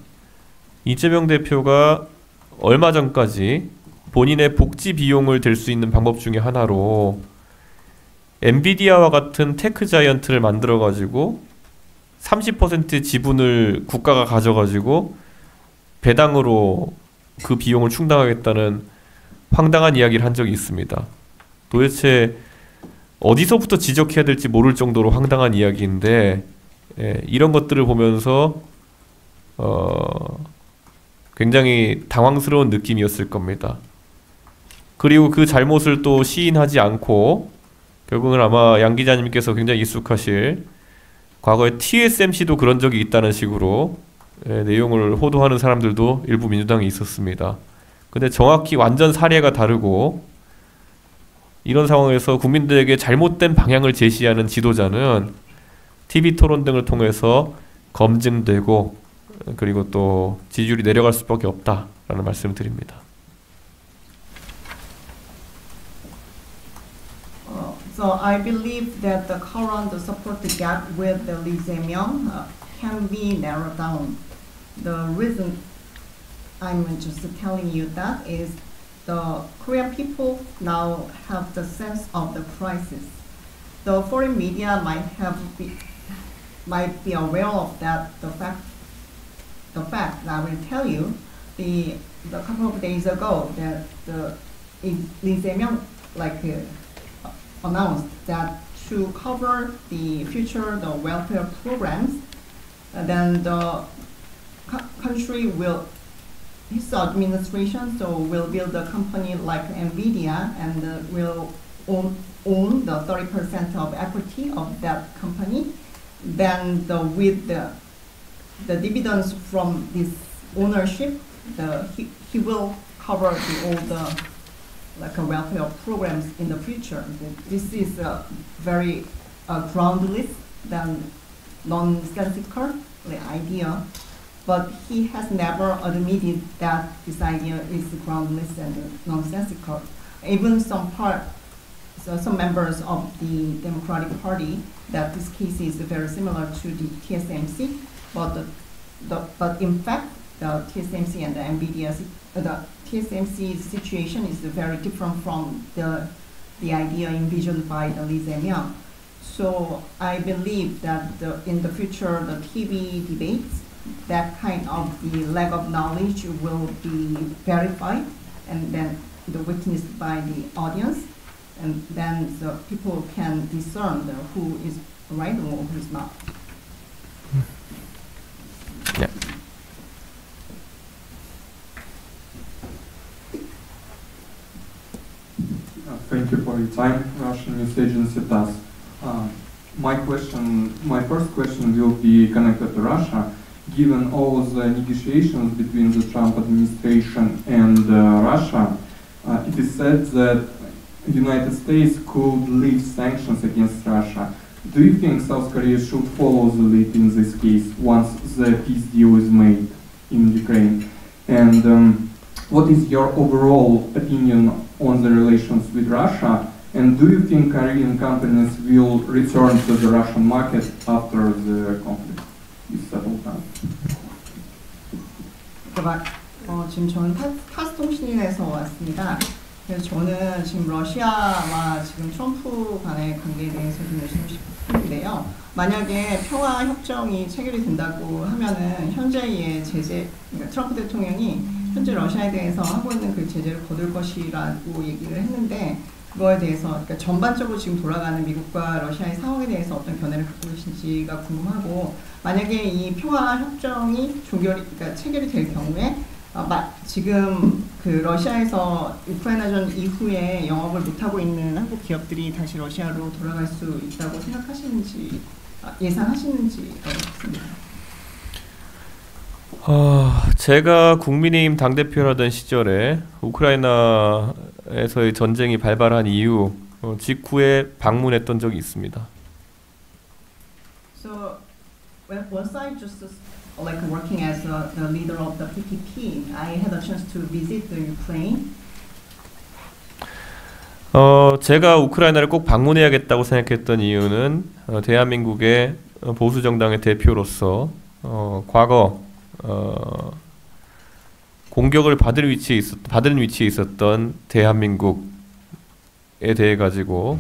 이재명 대표가 얼마 전까지 본인의 복지 비용을 댈 수 있는 방법 중에 하나로 엔비디아와 같은 테크 자이언트를 만들어 가지고 30% 지분을 국가가 가져가지고 배당으로 그 비용을 충당하겠다는 황당한 이야기를 한 적이 있습니다. 도대체 어디서부터 지적해야 될지 모를 정도로 황당한 이야기인데, 이런 것들을 보면서 굉장히 당황스러운 느낌이었을 겁니다. 그리고 그 잘못을 또 시인하지 않고 결국은 아마 양 기자님께서 굉장히 익숙하실 과거에 TSMC도 그런 적이 있다는 식으로 내용을 호도하는 사람들도 일부 민주당에 있었습니다. 근데 정확히 완전 사례가 다르고, 이런 상황에서 국민들에게 잘못된 방향을 제시하는 지도자는 TV 토론 등을 통해서 검증되고 그리고 또 지지율이 내려갈 수밖에 없다라는 말씀을 드립니다. So I believe that the current support gap with the Lee Jae-myung can be narrowed down. The reason I'm just telling you that is the Korean people now have the sense of the crisis. The foreign media might be aware of that. The fact that I will tell you, the couple of days ago that Lee Jae-myung announced that to cover the future the welfare programs, then the country will, his administration will build a company like NVIDIA and will own the 30% of equity of that company. Then with the dividends from this ownership, he will cover all the welfare programs in the future. This is a very groundless than nonsensical idea, but he has never admitted that this idea is groundless and nonsensical. Even some members of the Democratic Party that this case is very similar to the TSMC, but in fact the TSMC and the NVIDIA, the TSMC situation is very different from the idea envisioned by the Lee Jae-myung. So I believe that in the future, the TV debates, that kind of the lack of knowledge will be verified and then witnessed by the audience, and then the people can discern who is right or who is not. Yeah. Thank you for your time, Russian News Agency TASS. My first question will be connected to Russia. Given all the negotiations between the Trump administration and Russia, it is said that the United States could lift sanctions against Russia. Do you think South Korea should follow the lead in this case once the peace deal is made in Ukraine? And what is your overall opinion on the relations with Russia? And do you think Korean companies will return to the Russian market after the conflict is settled down? 지금 저는 타스 통신에서 왔습니다. 그래서 저는 지금 러시아와 지금 트럼프 간의 관계에 대해서 좀 말씀드리고 싶은데요. 만약에 평화 협정이 체결이 된다고 하면은 현재의 제재, 그러니까 트럼프 대통령이 현재 러시아에 대해서 하고 있는 그 제재를 거둘 것이라고 얘기를 했는데, 그거에 대해서 그러니까 전반적으로 지금 돌아가는 미국과 러시아의 상황에 대해서 어떤 견해를 갖고 계신지가 궁금하고, 만약에 이 평화 협정이 그러니까 체결이 될 경우에 지금 그 러시아에서 우크라이나전 이후에 영업을 못하고 있는 한국 기업들이 다시 러시아로 돌아갈 수 있다고 생각하시는지, 예상하시는지 알겠습니다. 제가 국민의힘 당대표라던 시절에 우크라이나에서의 전쟁이 발발한 이후 직후에 방문했던 적이 있습니다. So once I just like working as the leader of the PPP, I had a chance to visit the Ukraine. 제가 우크라이나를 꼭 방문해야겠다고 생각했던 이유는 대한민국의 보수 정당의 대표로서 과거 공격을 받은 위치에 있었던 대한민국에 대해 가지고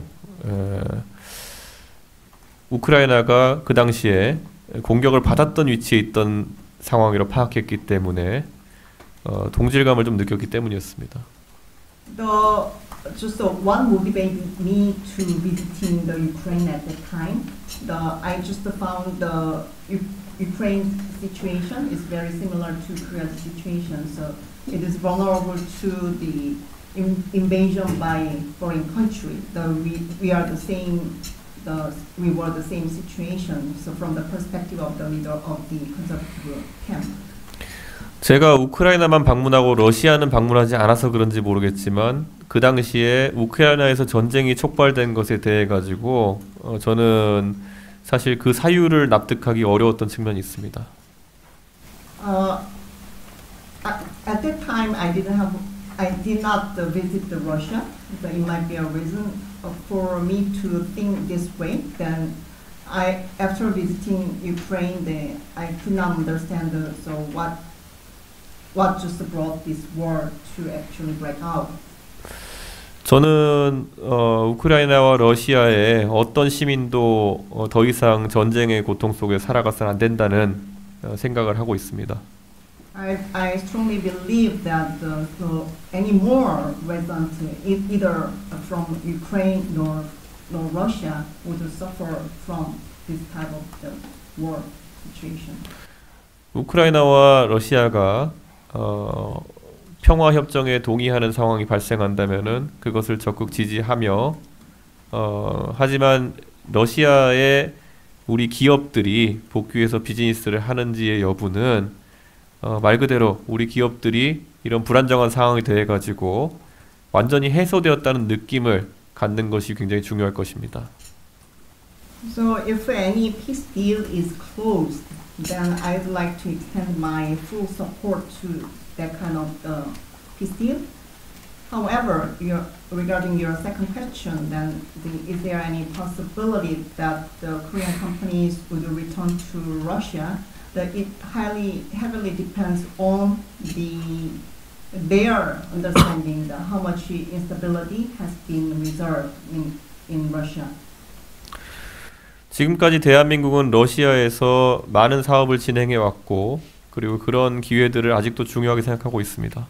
우크라이나가 그 당시에 공격을 받았던 위치에 있던 상황이라 파악했기 때문에 동질감을 좀 느꼈기 때문이었습니다. Just what motivated me to visiting the Ukraine at that time. I just found the Ukraine situation is very similar to Korea's situation. So it is vulnerable to the invasion by foreign country. We are the same. We were the same situation. So from the perspective of the leader of the conservative camp. 제가 우크라이나만 방문하고 러시아는 방문하지 않아서 그런지 모르겠지만 그 당시에 우크라이나에서 전쟁이 촉발된 것에 대해 가지고 저는 사실 그 사유를 납득하기 어려웠던 측면이 있습니다. At that time, I did not visit Russia. So it might be a reason for me to think this way. Then, after visiting Ukraine, I could not understand what just brought this war to actually break out. 저는 우크라이나와 러시아의 어떤 시민도 더 이상 전쟁의 고통 속에 살아가서는 안 된다는 생각을 하고 있습니다. I strongly believe that any more residents, either from Ukraine nor Russia, would suffer from this type of war situation. 우크라이나와 러시아가 평화협정에 동의하는 상황이 발생한다면은 그것을 적극 지지하며 하지만 러시아의 우리 기업들이 복귀해서 비즈니스를 하는지의 여부는 말 그대로 우리 기업들이 이런 불안정한 상황이 대해 가지고 완전히 해소되었다는 느낌을 갖는 것이 굉장히 중요할 것입니다. So if any peace deal is closed, then I'd like to extend my full support to that kind of peace deal. However, regarding your second question, then is there any possibility that the Korean companies would return to Russia? That it heavily depends on their understanding that how much instability has been reserved in Russia. 지금까지 대한민국은 러시아에서 많은 사업을 진행해 왔고 그리고 그런 기회들을 아직도 중요하게 생각하고 있습니다.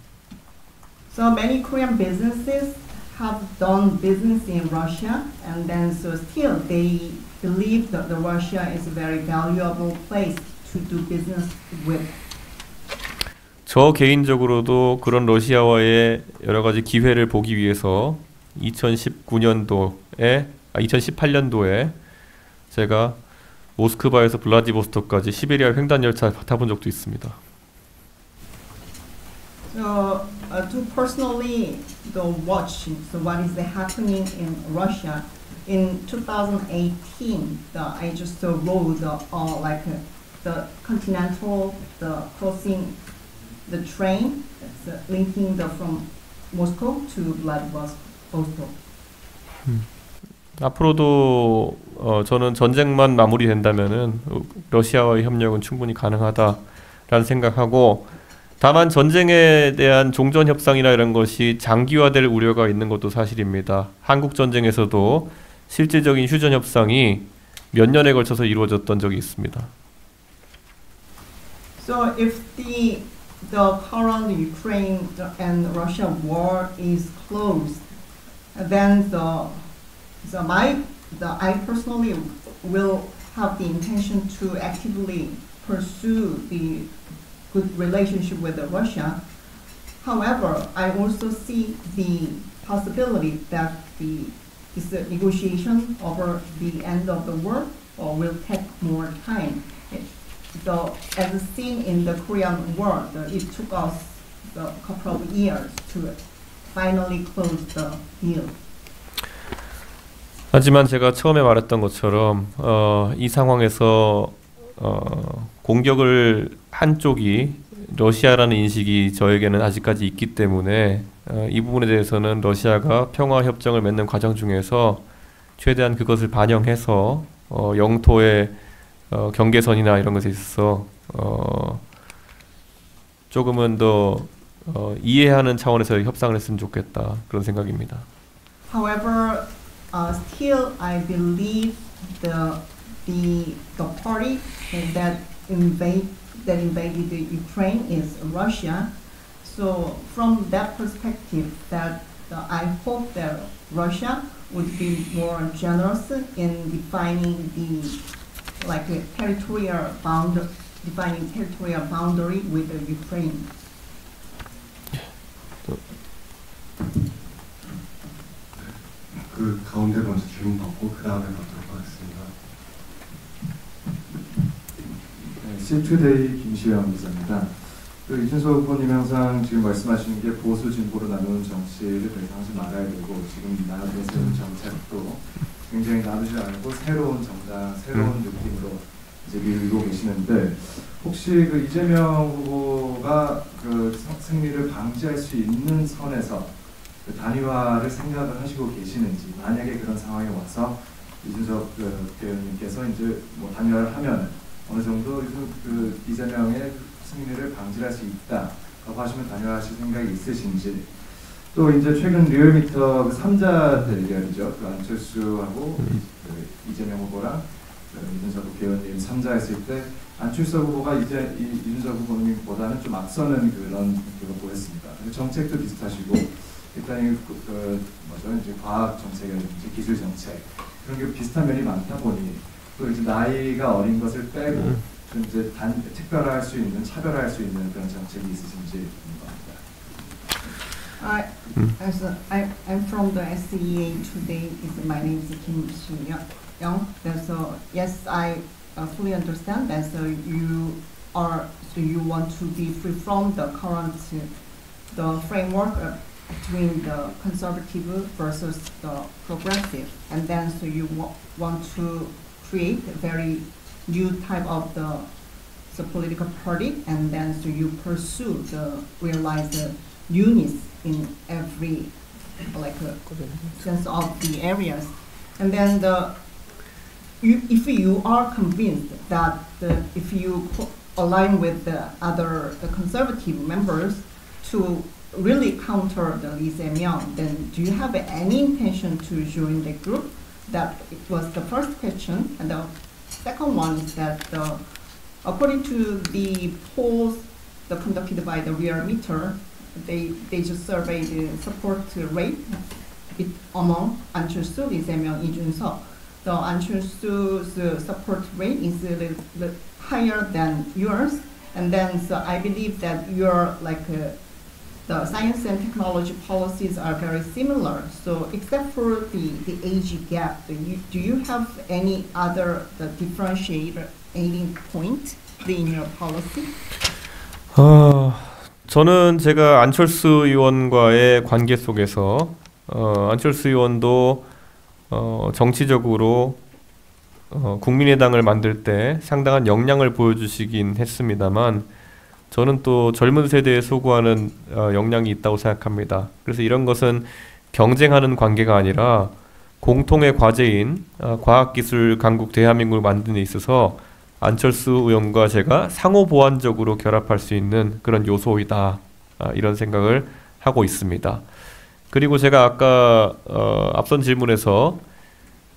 So many Korean businesses have done business in Russia, and then so still they believe that the Russia is a very valuable place to do business with. 저 개인적으로도 그런 러시아와의 여러 가지 기회를 보기 위해서 2018년도에 제가 모스크바에서 블라디보스토크까지 시베리아 횡단 열차 타본 적도 있습니다. So to personally watch what is happening in Russia in 2018, I just rode the continental crossing the train linking from Moscow to Vladivostok. 앞으로도 저는 전쟁만 마무리된다면은 러시아와의 협력은 충분히 가능하다라는 생각하고 다만 전쟁에 대한 종전 협상이나 이런 것이 장기화될 우려가 있는 것도 사실입니다. 한국 전쟁에서도 실질적인 휴전 협상이 몇 년에 걸쳐서 이루어졌던 적이 있습니다. So if the current Ukraine and Russia war is closed, then I personally will have the intention to actively pursue the good relationship with Russia. However, I also see the possibility that this negotiation over the end of the war will take more time. So, as seen in the Korean War, it took us a couple of years to finally close the deal. 하지만 제가 처음에 말했던 것처럼 이 상황에서 공격을 한 쪽이 러시아라는 인식이 저에게는 아직까지 있기 때문에 이 부분에 대해서는 러시아가 평화 협정을 맺는 과정 중에서 최대한 그것을 반영해서 영토의 경계선이나 이런 것에 있어서 조금은 더 이해하는 차원에서 협상을 했으면 좋겠다 그런 생각입니다. However, still I believe the party that invaded Ukraine is Russia. So from that perspective, that I hope that Russia would be more generous in defining defining territorial boundary with the Ukraine. 그 가운데 먼저 질문 받고 그 다음에 받도록 하겠습니다. 네, 시투데이 김시영 기자입니다. 이준석 후보님이 항상 지금 말씀하시는 게 보수 진보로 나누는 정치를 더 이상 하지 말아야 되고 지금 나누는 정책도 굉장히 나누지 않고 새로운 정당, 새로운 느낌으로 이제 밀고 계시는데 혹시 그 이재명 후보가 그 승리를 방지할 수 있는 선에서 그 단일화를 생각을 하시고 계시는지 만약에 그런 상황이 와서 이준석 대표님께서 이제 뭐 단일화를 하면 어느 정도 그 이재명의 승리를 방지할 수 있다라고 하시면 단일화하실 생각이 있으신지 또 이제 최근 리얼미터 그 3자 대결이죠. 그 안철수하고 그 이재명 후보랑 이준석 국회의원님 3자 했을 때 안철수 후보가 이제 이준석 후보님보다는 좀 앞서는 그런 걸 보였습니다. 정책도 비슷하시고 일단 뭐죠 이제 과학 정책이라든지 기술 정책 그런 게 비슷한 면이 많다 보니 또 이제 나이가 어린 것을 빼고 좀 이제 특별화할 수 있는 차별화할 수 있는 그런 정책이 있으신지 궁금합니다. I'm from the SEA today. My name is Kim Soo-young. So yes, I fully understand that. So you want to be free from the current the framework between the conservative versus the progressive, and then so you want to create a very new type of the political party, and then so you pursue the realize newness in every sense of the areas, and then if you are convinced that if you align with the conservative members to really counter the Lee Jae-myung, then do you have any intention to join the group? That was the first question, and the second one is that according to the polls conducted by the Real-Meter, they just surveyed the support rate among Anchorsu, Lee Jae-myung, Lee Jun-seok. The Anchorsu's support rate is a little higher than yours, and then so I believe that you're the science and technology policies are very similar. So except for the age gap, do you have any other differentiating point in your policy? 저는 제가 안철수 의원과의 관계 속에서 안철수 의원도 정치적으로 국민의당을 만들 때 상당한 역량을 보여주시긴 했습니다만 저는 또 젊은 세대에 소구하는 역량이 있다고 생각합니다. 그래서 이런 것은 경쟁하는 관계가 아니라 공통의 과제인 과학기술 강국 대한민국을 만드는 데 있어서 안철수 의원과 제가 상호 보완적으로 결합할 수 있는 그런 요소이다. 이런 생각을 하고 있습니다. 그리고 제가 아까 앞선 질문에서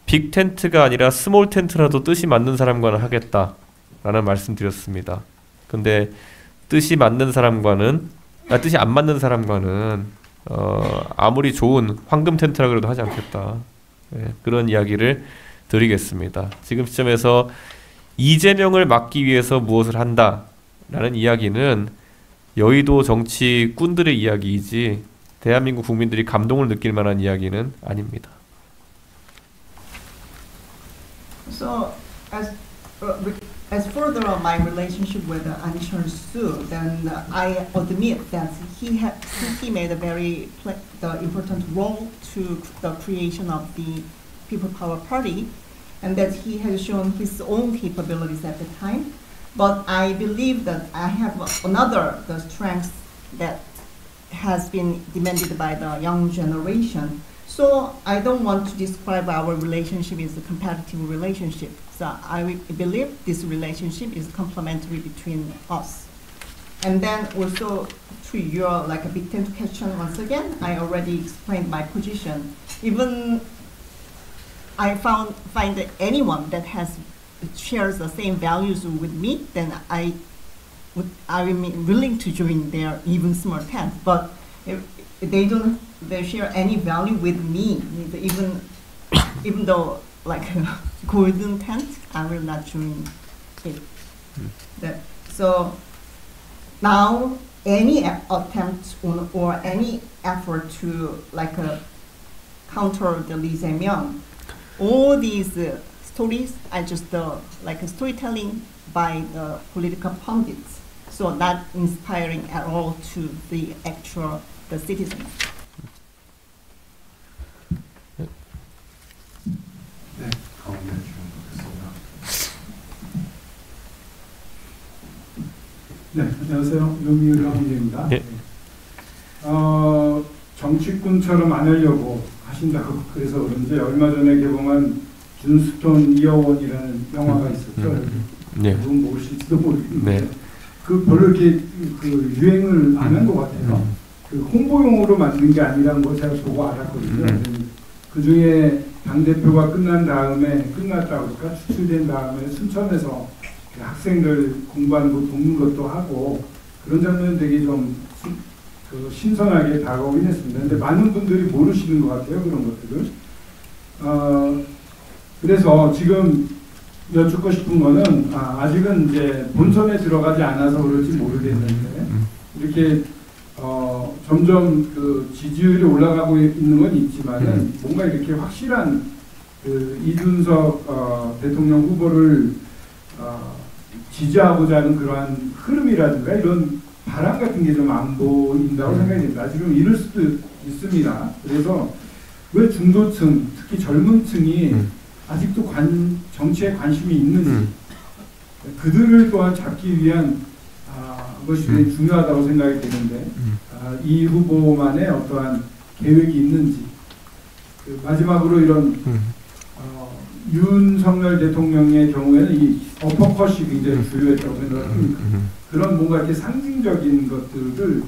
빅 텐트가 아니라 스몰 텐트라도 뜻이 맞는 사람과는 하겠다라는 말씀드렸습니다. 근데 뜻이 맞는 사람과는 뜻이 안 맞는 사람과는 아무리 좋은 황금 텐트라 그래도 하지 않겠다. 그런 이야기를 드리겠습니다. 지금 시점에서 이재명을 막기 위해서 무엇을 한다라는 이야기는 여의도 정치꾼들의 이야기이지 대한민국 국민들이 감동을 느낄 만한 이야기는 아닙니다. So as further my relationship with An Cheol-soo, then I admit that he made a very important role to the creation of the People Power Party, and that he has shown his own capabilities at the time. But I believe that I have the strength that has been demanded by the young generation. So I don't want to describe our relationship as a competitive relationship. So I believe this relationship is complementary between us. And then also to your like a big tent question once again, I already explained my position. Even I find that anyone that shares the same values with me, then I am willing to join their even small tent. But if they share any value with me, even though like a golden tent, I will not join it. So now any attempt or any effort to counter the Lee Jae-myung, all these stories are just like a storytelling by the political pundits, so not inspiring at all to the citizens. 네, 가운데 주문 받겠습니다. 네, 안녕하세요. 유미우 형입니다. 예. 정치꾼처럼 안 하려고 하신다고 그래서 그런지 얼마 전에 개봉한 준스톤 이어원이라는 영화가 있었죠. 네. 그건 모르실지도 모르겠는데 네. 그 별로 이렇게 그 유행을 안 한 것 같아요. 그 홍보용으로 만든 게 아니라는 걸 제가 보고 알았거든요. 그 중에 당대표가 끝났다고 그러니까 추출된 다음에 순천에서 학생들 공부하는 거 돕는 것도 하고 그런 장면은 되게 좀 신선하게 다가오긴 했습니다. 근데 많은 분들이 모르시는 것 같아요, 그런 것들을. 그래서 지금 여쭙고 싶은 거는 아직은 이제 본선에 들어가지 않아서 그럴지 모르겠는데 이렇게 점점 그 지지율이 올라가고 있는 건 있지만은 뭔가 이렇게 확실한 그 이준석 대통령 후보를 지지하고자 하는 그러한 흐름이라든가 이런 바람 같은 게 좀 안 보인다고 생각이 됩니다. 지금 이럴 수도 있습니다. 그래서 왜 중도층, 특히 젊은 층이 아직도 정치에 관심이 있는지 그들을 또한 잡기 위한 것이 되게 중요하다고 생각이 되는데 이 후보만의 어떠한 계획이 있는지 마지막으로 이런 윤석열 대통령의 경우에는 이 어퍼컷이 굉장히 주요했다고 생각합니다. 그런 뭔가 이렇게 상징적인 것들을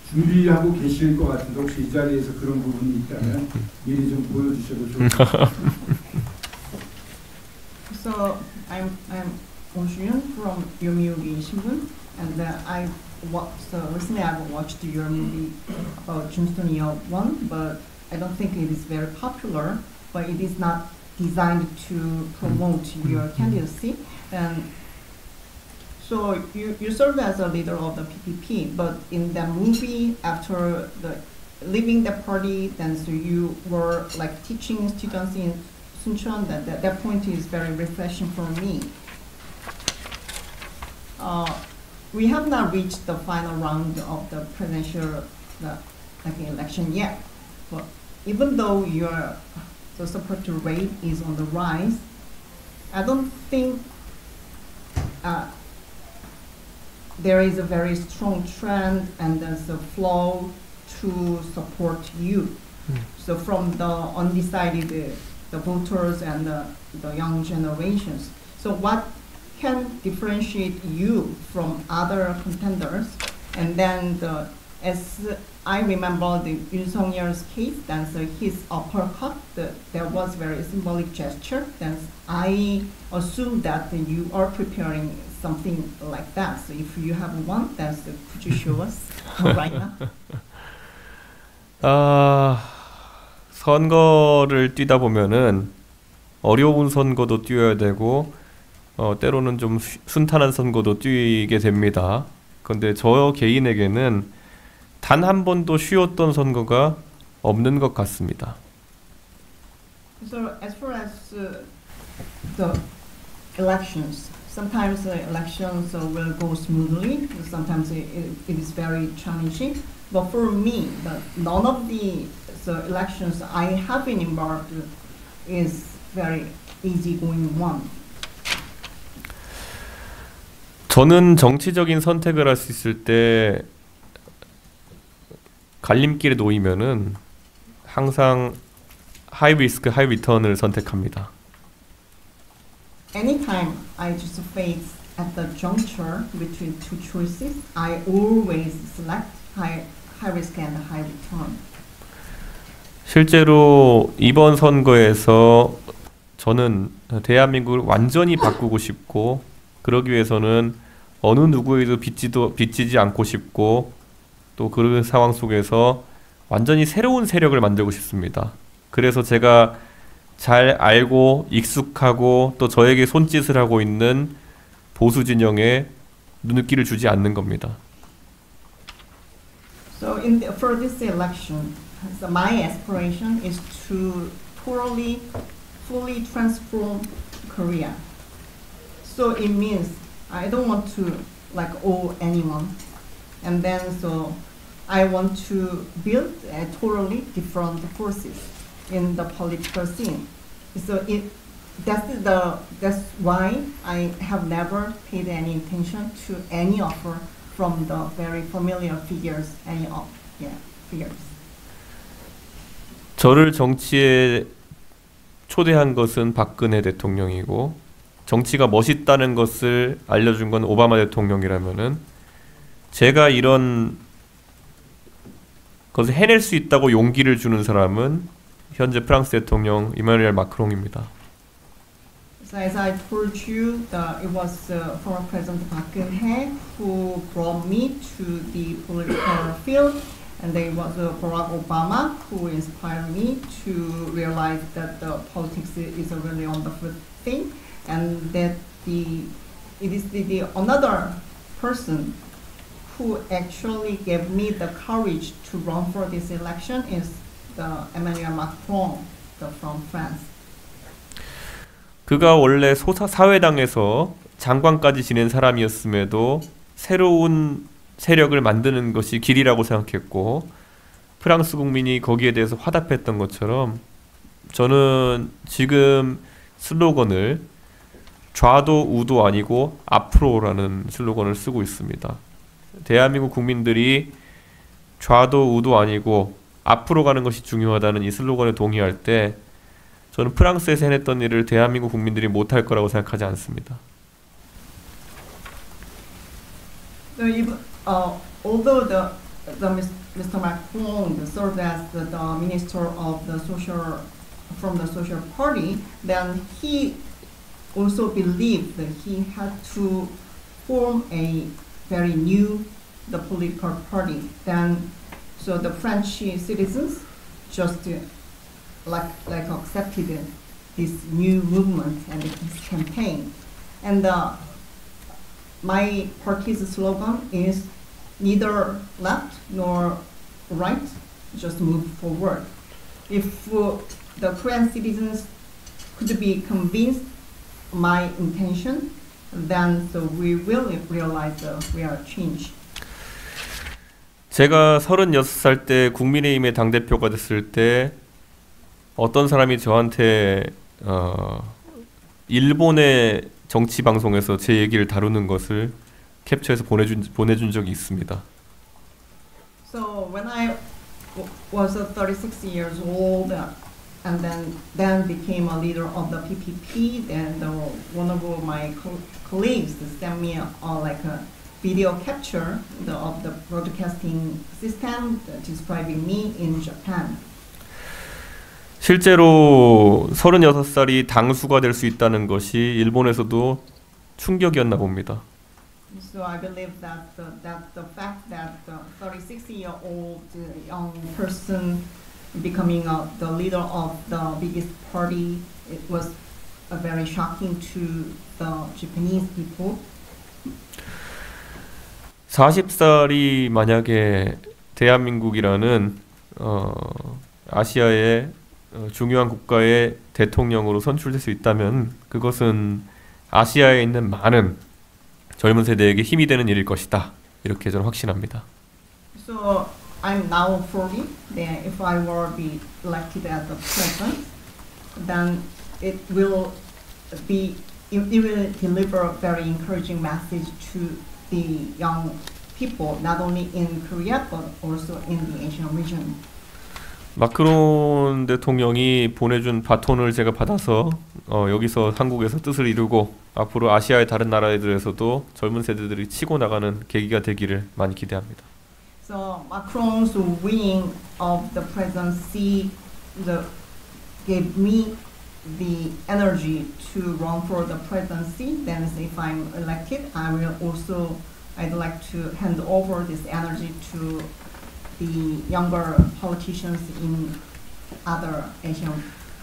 준비하고 계실 것 같은데 혹시 이 자리에서 그런 부분이 있다면 미리 좀 보여주셔도 좋을 것 같습니다. So I'm Oh Soo-yoon from Yomiuri Shimbun, and recently I've watched your movie about Junstone Year 1, but I don't think it is very popular, but it is not designed to promote your candidacy. And so you served as a leader of the PPP, but in the movie, after leaving the party, then so you were like teaching students in Suncheon. That point is very refreshing for me. We have not reached the final round of the presidential election yet, but even though the support rate is on the rise, I don't think there is a very strong trend and there's a flow to support you. So from the undecided, the voters and the young generations. So what can differentiate you from other contenders? And then as I remember the Yoon Sung-yeol's case, then so his uppercut, there was very symbolic gesture. Then I assume that you are preparing something like that. So if you have one, then so could you show us right now? 선거를 뛰다 보면은 어려운 선거도 뛰어야 되고 때로는 좀 순탄한 선거도 뛰게 됩니다. 그런데 저 개인에게는 단 한 번도 쉬웠던 선거가 없는 것 같습니다. So as far as the elections, sometimes the elections will go smoothly, sometimes it is very challenging. But for me, none of the elections I have been involved is very easygoing one. 저는 정치적인 선택을 할 수 있을 때 갈림길에 놓이면은 항상 하이 리스크 하이 리턴을 선택합니다. Anytime I just face at the juncture between two choices, I always select high risk and high return. 실제로 이번 선거에서 저는 대한민국을 완전히 바꾸고 싶고, 그러기 위해서는 어느 누구에도 빚지지 않고 싶고, 또 그런 상황 속에서 완전히 새로운 세력을 만들고 싶습니다. 그래서 제가 잘 알고 익숙하고 또 저에게 손짓을 하고 있는 보수 진영에 눈길을 주지 않는 겁니다. So for this election, so my aspiration is to totally, fully transform Korea. So it means I don't want to like owe anyone, and then so I want to build a totally different forces in the political scene. So that's why I have never paid any attention to any offer from the very familiar figures, figures. 저를 정치에 초대한 것은 박근혜 대통령이고, 정치가 멋있다는 것을 알려준 건 오바마 대통령이라면은, 제가 이런 것을 해낼 수 있다고 용기를 주는 사람은 현재 프랑스 대통령 이마누엘 마크롱입니다. So as I told you, it was former President Park Geun-hye who brought me to the political field, and there was Barack Obama who inspired me to realize that the politics is a really wonderful thing, and that it is the another person who actually gave me the courage to run for this election is Emmanuel Macron from France. 그가 원래 사회당에서 장관까지 지낸 사람이었음에도 새로운 세력을 만드는 것이 길이라고 생각했고, 프랑스 국민이 거기에 대해서 화답했던 것처럼 저는 지금 슬로건을 좌도 우도 아니고 앞으로라는 슬로건을 쓰고 있습니다. 대한민국 국민들이 좌도 우도 아니고 앞으로 가는 것이 중요하다는 이 슬로건에 동의할 때, 저는 프랑스에서 해냈던 일을 대한민국 국민들이 못할 거라고 생각하지 않습니다. So although Mr. Macron served as the minister of the from the social party, then he also believed that he had to form a very new political party. Then, so the French citizens just accepted this new movement and this campaign. And my party's slogan is neither left nor right, just move forward. If the Korean citizens could be convinced my intention, then so we will realize the real change. 제가 36살 때 국민의힘의 당대표가 됐을 때 어떤 사람이 저한테 일본의 정치 방송에서 제 얘기를 다루는 것을 캡처해서 보내준 적이 있습니다. So when I was 36 years old and then became a leader of the PPP, then one of my colleagues sent me a video capture of the broadcasting system describing me in Japan. 실제로 36살이 당수가 될 수 있다는 것이 일본에서도 충격이었나 봅니다. So I believe that the fact that the 36-year-old young person becoming the leader of the biggest party, it was very shocking to the Japanese people. 40살이 만약에 대한민국이라는 아시아의 중요한 국가의 대통령으로 선출될 수 있다면 그것은 아시아에 있는 많은 젊은 세대에게 힘이 되는 일일 것이다. 이렇게 저는 확신합니다. So I'm now 40. Then if I were be elected as the president, then it will deliver a very encouraging message to the young people, not only in Korea but also in the Asian region. 마크론 대통령이 보내준 바톤을 제가 받아서 여기서 한국에서 뜻을 이루고 앞으로 아시아의 다른 나라들에서도 젊은 세대들이 치고 나가는 계기가 되기를 많이 기대합니다. So Macron's winning of the presidency gave me the energy to run for the presidency. Then if I'm elected, I'd like to hand over this energy to the younger politicians in other Asian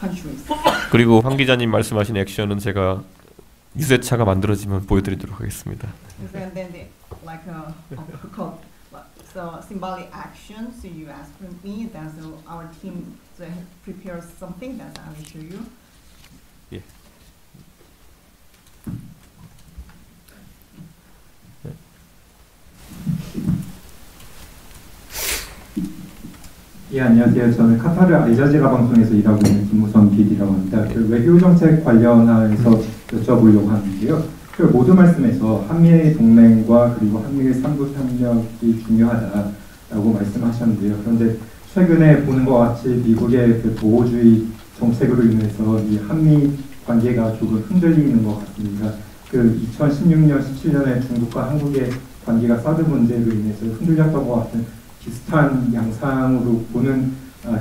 countries. 그리고 황 기자님 말씀하신 액션은 제가 유세차가 만들어지면 보여드리도록 하겠습니다. And then like so symbolic action. So you asked me that our team prepares something that I will show you. 예. 예, 안녕하세요. 저는 카타르 알자지라 방송에서 일하고 있는 김무선 PD라고 합니다. 그 외교 정책 관련해서 여쭤보려고 하는데요. 그 모두 말씀에서 한미일 동맹과 그리고 한미일 3국 협력이 중요하다라고 말씀하셨는데요. 그런데 최근에 보는 것 같이 미국의 그 보호주의 정책으로 인해서 이 한미 관계가 조금 흔들리는 것 같습니다. 그 2016년, 17년에 중국과 한국의 관계가 사드 문제로 인해서 흔들렸던 것 같은 비슷한 양상으로 보는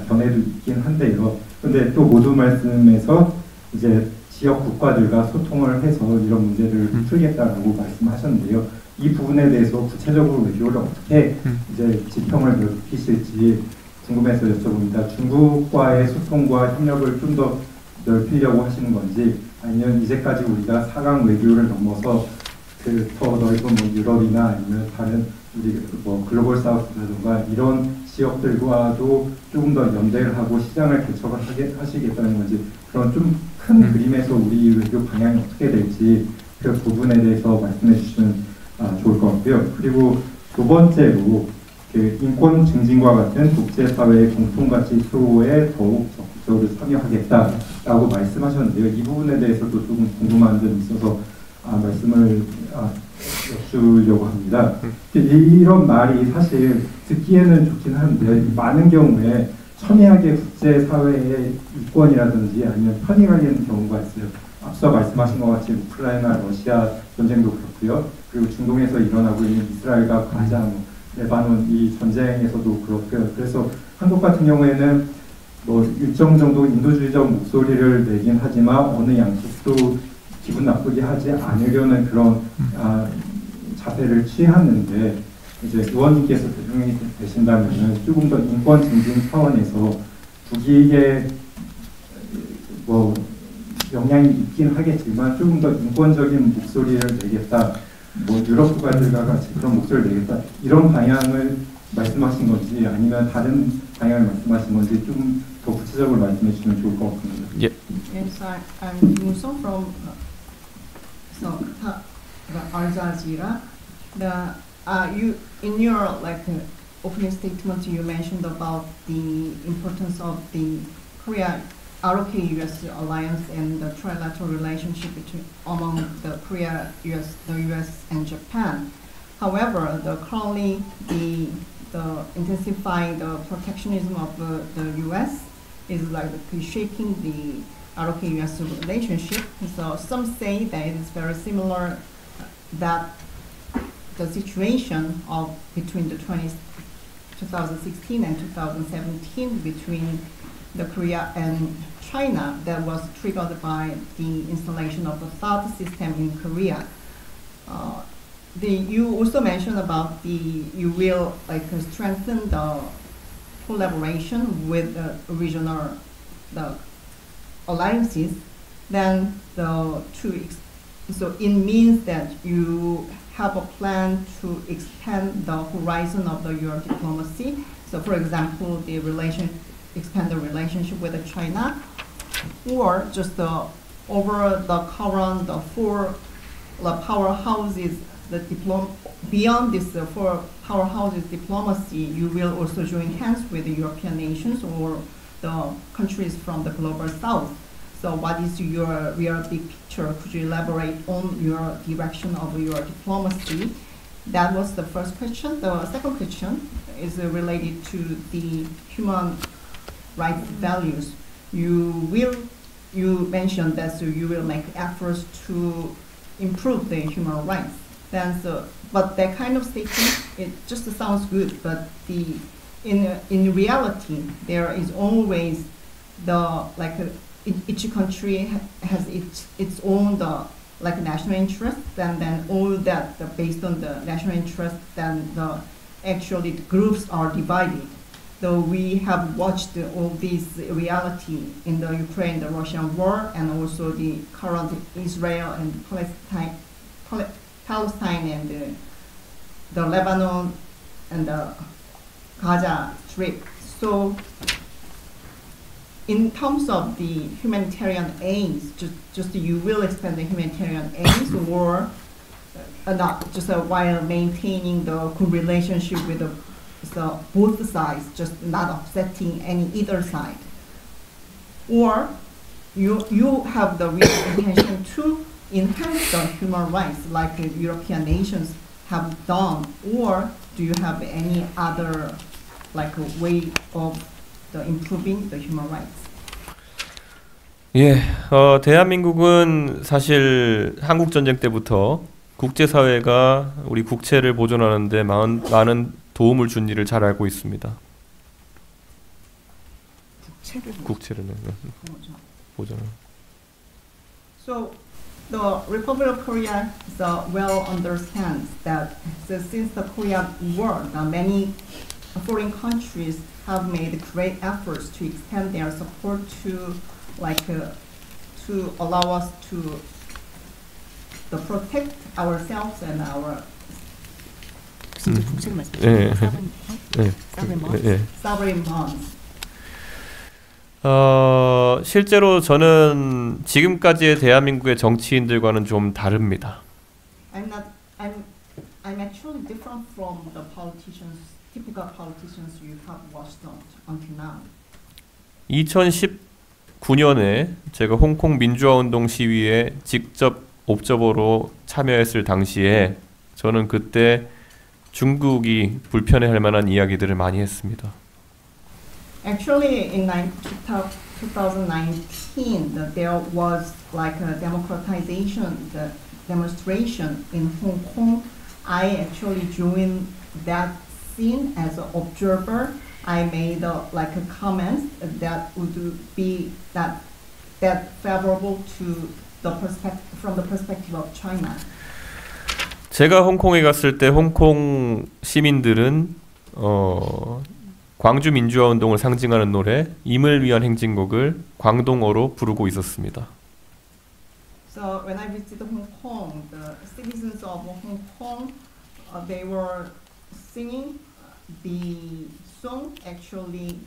견해도 있긴 한데요. 그런데 또 모두 말씀에서 이제 지역 국가들과 소통을 해서 이런 문제를 풀겠다라고 말씀하셨는데요. 이 부분에 대해서 구체적으로 외교를 어떻게 이제 지평을 넓히실지 궁금해서 여쭤봅니다. 중국과의 소통과 협력을 좀 더 넓히려고 하시는 건지, 아니면 이제까지 우리가 4강 외교를 넘어서 그 더 넓은 뭐 유럽이나 아니면 다른 우리 뭐 글로벌 사우스라든가 이런 지역들과도 조금 더 연대를 하고 시장을 개척을 하시겠다는 건지, 그런 좀 큰 그림에서 우리 외교 방향이 어떻게 될지 그 부분에 대해서 말씀해 주시면 좋을 것 같고요. 그리고 두 번째로 그 인권 증진과 같은 국제사회의 공통가치 수호에 더욱 적극적으로 참여하겠다라고 말씀하셨는데요. 이 부분에 대해서도 조금 궁금한 점이 있어서 말씀을 여쭈려고 합니다. 이런 말이 사실 듣기에는 좋긴 한데 많은 경우에 첨예하게 국제사회의 이권이라든지 아니면 편이 갈리는 경우가 있어요. 앞서 말씀하신 것 같이 우크라이나, 러시아 전쟁도 그렇고요. 그리고 중동에서 일어나고 있는 이스라엘과 가자, 레바논 이 전쟁에서도 그렇고요. 그래서 한국 같은 경우에는 뭐 일정 정도 인도주의적 목소리를 내긴 하지만 어느 양쪽도 기분 나쁘게 하지 않으려는 그런 자세를 취하는데, 이제 의원님께서 대통령이 되신다면 조금 더 인권 증진 차원에서 북익에 뭐 영향이 있긴 하겠지만 조금 더 인권적인 목소리를 내겠다, 뭐 유럽 국가들과 같이 그런 목소리를 내겠다, 이런 방향을 말씀하신 건지 아니면 다른 방향을 말씀하신 건지 좀 더 구체적으로 말씀해 주시면 좋을 것 같습니다. 예. Yes, I'm Muso from Al Jazeera. You in your opening statement, you mentioned about the importance of the ROK-US alliance and the trilateral relationship among the Korea, the US, and Japan. However, currently the intensifying the protectionism of the US is shaking the ROK-US relationship. So some say that it is very similar that the situation between the 2016 and 2017 between the Korea and China that was triggered by the installation of the THAAD system in Korea. You also mentioned about you will strengthen the collaboration with the regional alliances. Then so it means that you have a plan to expand the horizon of your diplomacy. So, for example, expand the relationship with China, or just over the current four powerhouses. Beyond this four powerhouses diplomacy, you will also join hands with the European nations or the countries from the global south. So what is your real big picture? Could you elaborate on your direction of your diplomacy? That was the first question. The second question is related to the human rights values. You mentioned that you will make efforts to improve the human rights. But that kind of statement, it just sounds good, but in reality, there is always each country has its own national interest, and then all that based on the national interest, then actually the groups are divided. So we have watched all this reality in the Ukraine, the Russian war, and also the current Israel and Palestine and the Lebanon and the Gaza Strip. So in terms of the humanitarian aims, just you will expand the humanitarian aims, or not, just while maintaining the good relationship with both sides, just not upsetting either side, or you have the real intention to enhance the human rights like European nations have done, or do you have any other way of improving the human rights? 예, 대한민국은 사실 한국 전쟁 때부터 국제사회가 우리 국채를 보존하는데 많은 도움을 준 일을 잘 알고 있습니다. 국채를 보존을. So the Republic of Korea well understands that since the Korean War, many foreign countries have made great efforts to extend their support to allow us to protect ourselves and our sovereign bonds. 실제로 저는 지금까지의 대한민국의 정치인들과는 좀 다릅니다. I'm actually different from the typical politicians you have watched until now. 2019년에 제가 홍콩 민주화 운동 시위에 직접 옵저버로 참여했을 당시에 저는 그때 중국이 불편해할 만한 이야기들을 많이 했습니다. Actually, in 2019, there was a democratization demonstration in Hong Kong. I actually joined that scene as an observer. I made a comment that would be that favorable to from the perspective of China. 제가 홍콩에 갔을 때 홍콩 시민들은 광주 민주화 운동을 상징하는 노래 임을 위한 행진곡을 광동어로 부르고 있었습니다. So when I visited Hong Kong, the citizens of Hong Kong, they were singing the song. Actually,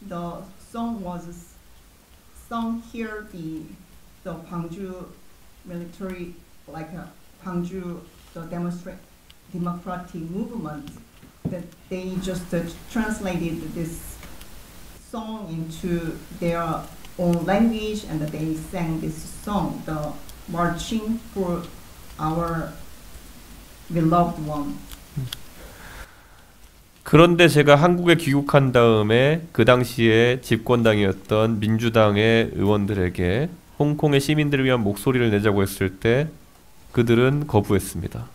the song was sung here. The Gwangju military, Gwangju, the democratic movement, that they just translated this song into their own language, and that they sang this song, the marching for our beloved one. 그런데 제가 한국에 귀국한 다음에 그 당시에 집권당이었던 민주당의 의원들에게 홍콩의 시민들을 위한 목소리를 내자고 했을 때 그들은 거부했습니다.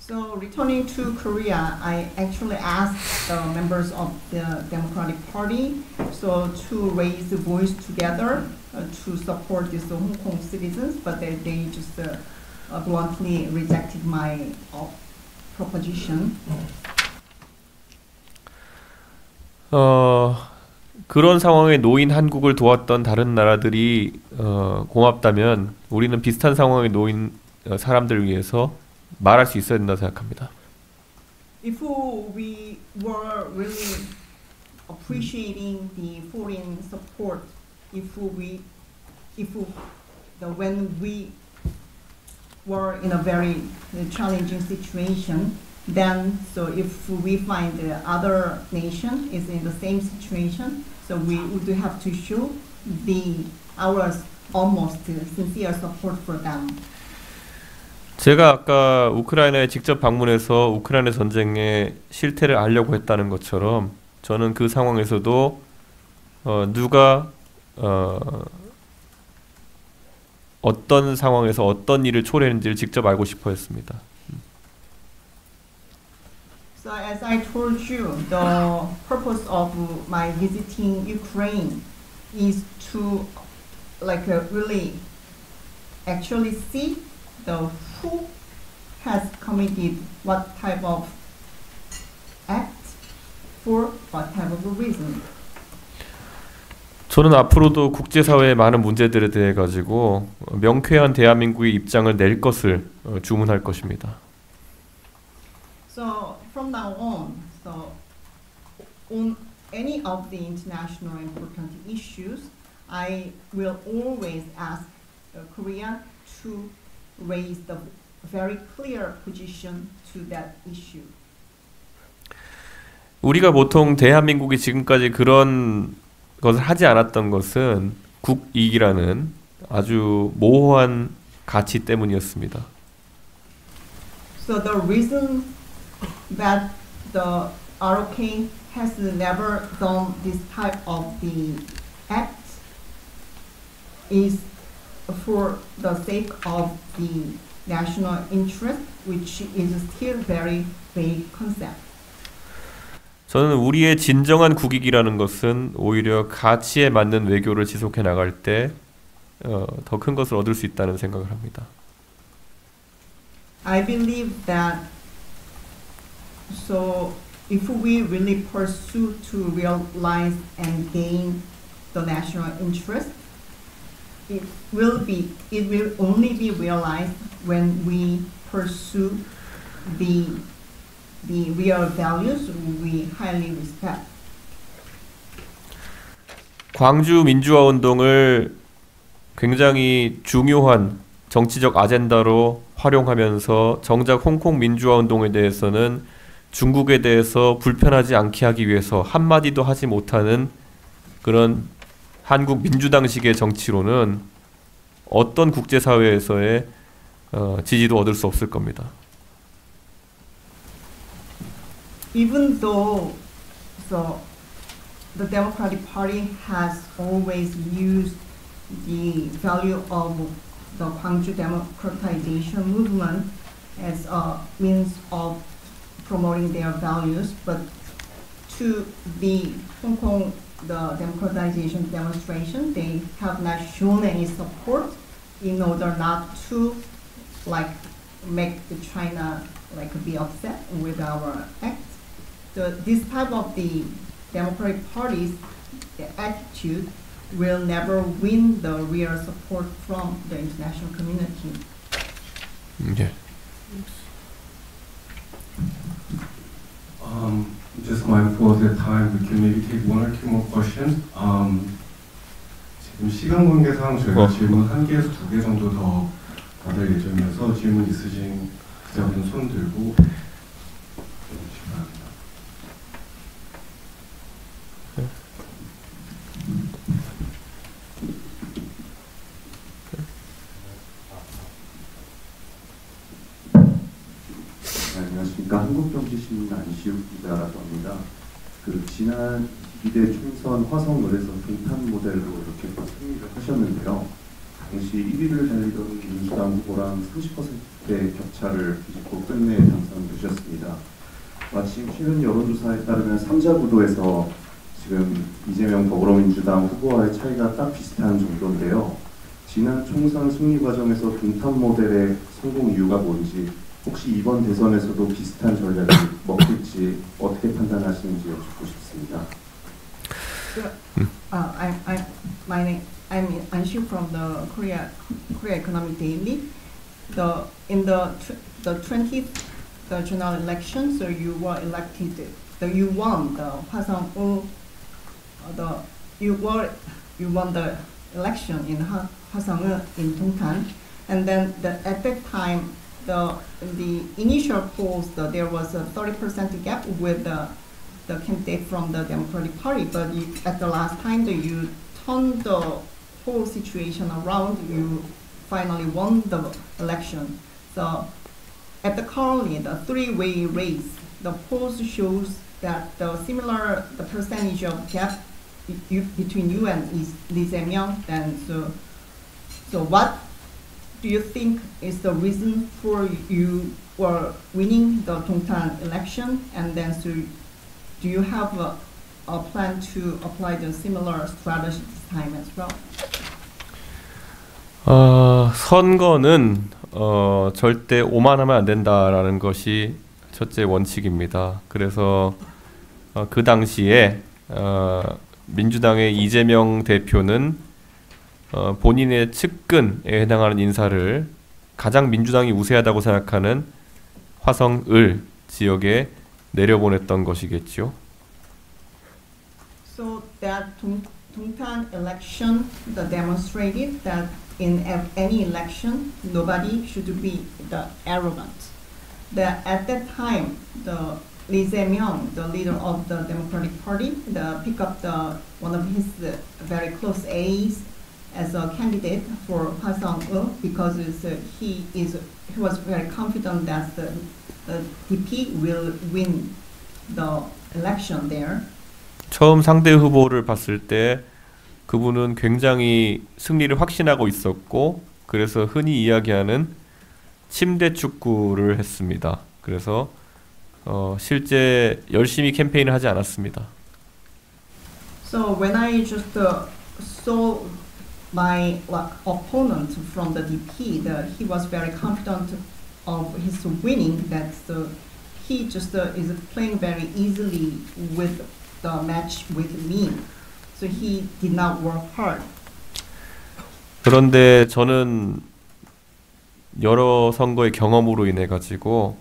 So returning to Korea, I actually asked the members of the Democratic Party to raise the voice together to support these Hong Kong citizens, but they just bluntly rejected my proposition. 그런 상황에 놓인 한국을 도왔던 다른 나라들이 고맙다면 우리는 비슷한 상황에 놓인 사람들을 위해서 말할 수 있어야 된다고 생각합니다. If we were really appreciating the foreign support, when we were in a very challenging situation, then if we find the other nation is in the same situation, so we would have to show our almost sincere support for them. 제가 아까 우크라이나에 직접 방문해서 우크라이나 전쟁의 실태를 알려고 했다는 것처럼 저는 그 상황에서도 누가 어떤 상황에서 어떤 일을 초래했는지를 직접 알고 싶어 했습니다. So as I told you, the purpose of my visiting Ukraine is to really actually see the who has committed what type of act for what type of reason. 저는 앞으로도 국제사회의 많은 문제들에 대해 가지고 명쾌한 대한민국의 입장을 낼 것을 주문할 것입니다. So from now on, so on any of the international important issues, I will always ask Korea to raise the very clear position to that issue. 우리가 보통 대한민국이 지금까지 그런 것을 하지 않았던 것은 국익이라는 아주 모호한 가치 때문이었습니다. So the reason that the ROK has never done this type of the act is for the sake of the national interest, which is still very vague concept. 저는 우리의 진정한 국익이라는 것은 오히려 가치에 맞는 외교를 지속해 나갈 때 더 큰 것을 얻을 수 있다는 생각을 합니다. I believe that so if we really pursue to realize and gain the national interest, it will only be realized when we pursue the real values we highly respect. 광주 민주화 운동을 굉장히 중요한 정치적 아젠다로 활용하면서 정작 홍콩 민주화 운동에 대해서는 중국에 대해서 불편하지 않게 하기 위해서 한마디도 하지 못하는 그런 한국 민주당식의 정치로는 어떤 국제사회에서의 지지도 얻을 수 없을 겁니다. Even though the Democratic Party has always used the value of the Gwangju democratization movement as a means of promoting their values, but to the Hong Kong the democratization demonstration, they have not shown any support in order not to make the China be upset with our act. This type of the Democratic Party's attitude will never win the real support from the international community. 예. Just mindful of the time, we can maybe take one or two more questions. 지금 시간 관계상 저희가 질문 1개에서 2개 정도 더 받을 예정이어서 질문 있으신 기자분 손 들고 주시기 바랍니다. 안녕하십니까. 한국경제신문 안시욱 기자라고 합니다. 지난 22대 총선 화성을에서 동탄 모델로 이렇게 승리를 하셨는데요. 당시 1위를 달리던 민주당 후보랑 30%의 격차를 뒤집고 끝내 당선되셨습니다. 마침 최근 여론조사에 따르면 3자 구도에서 지금 이재명 더불어민주당 후보와의 차이가 딱 비슷한 정도인데요. 지난 총선 승리 과정에서 동탄 모델의 성공 이유가 뭔지, 혹시 이번 대선에서도 비슷한 전략을 먹힐지 어떻게 판단하시는지 여쭙고 싶습니다. I'm Anshu from the Korea Economic Daily. In the 20th general election, so you were elected. You won the Hwasong-ul. You won the election in Hwasong-ul in Dongtan, and then at that time. In the initial polls, there was a 30% gap with the candidate from the Democratic Party, but at the last time, you turned the whole situation around, you finally won the election. So at the currently the three-way race, the polls shows that the percentage of gap between you and Lee Jae-myung. And so what do you think is the reason for you were winning the Dongtan election? And then so do you have a plan to apply the similar strategy this time as well? 선거는 절대 오만하면 안 된다라는 것이 첫째 원칙입니다. 그래서 그 당시에 민주당의 이재명 대표는 본인의 측근에 해당하는 인사를 가장 민주당이 우세하다고 생각하는 화성을 지역에 내려보냈던 것이겠죠. So that Dongtan election demonstrated that in any election nobody should be arrogant. That at that time the Lee Jae-myung, the leader of the Democratic Party, picked up one of his very close aides as a candidate for Hwasong because he was very confident that the DP will win the election there. 처음 상대 후보를 봤을 때 그분은 굉장히 승리를 확신하고 있었고, 그래서 흔히 이야기하는 침대 축구를 했습니다. 그래서 실제 열심히 캠페인을 하지 않았습니다. So when I just saw my opponent from the DP, he was very confident of his winning. That he just is playing very easily with the match with me. So he did not work hard. 그런데 저는 여러 선거의 경험으로 인해 가지고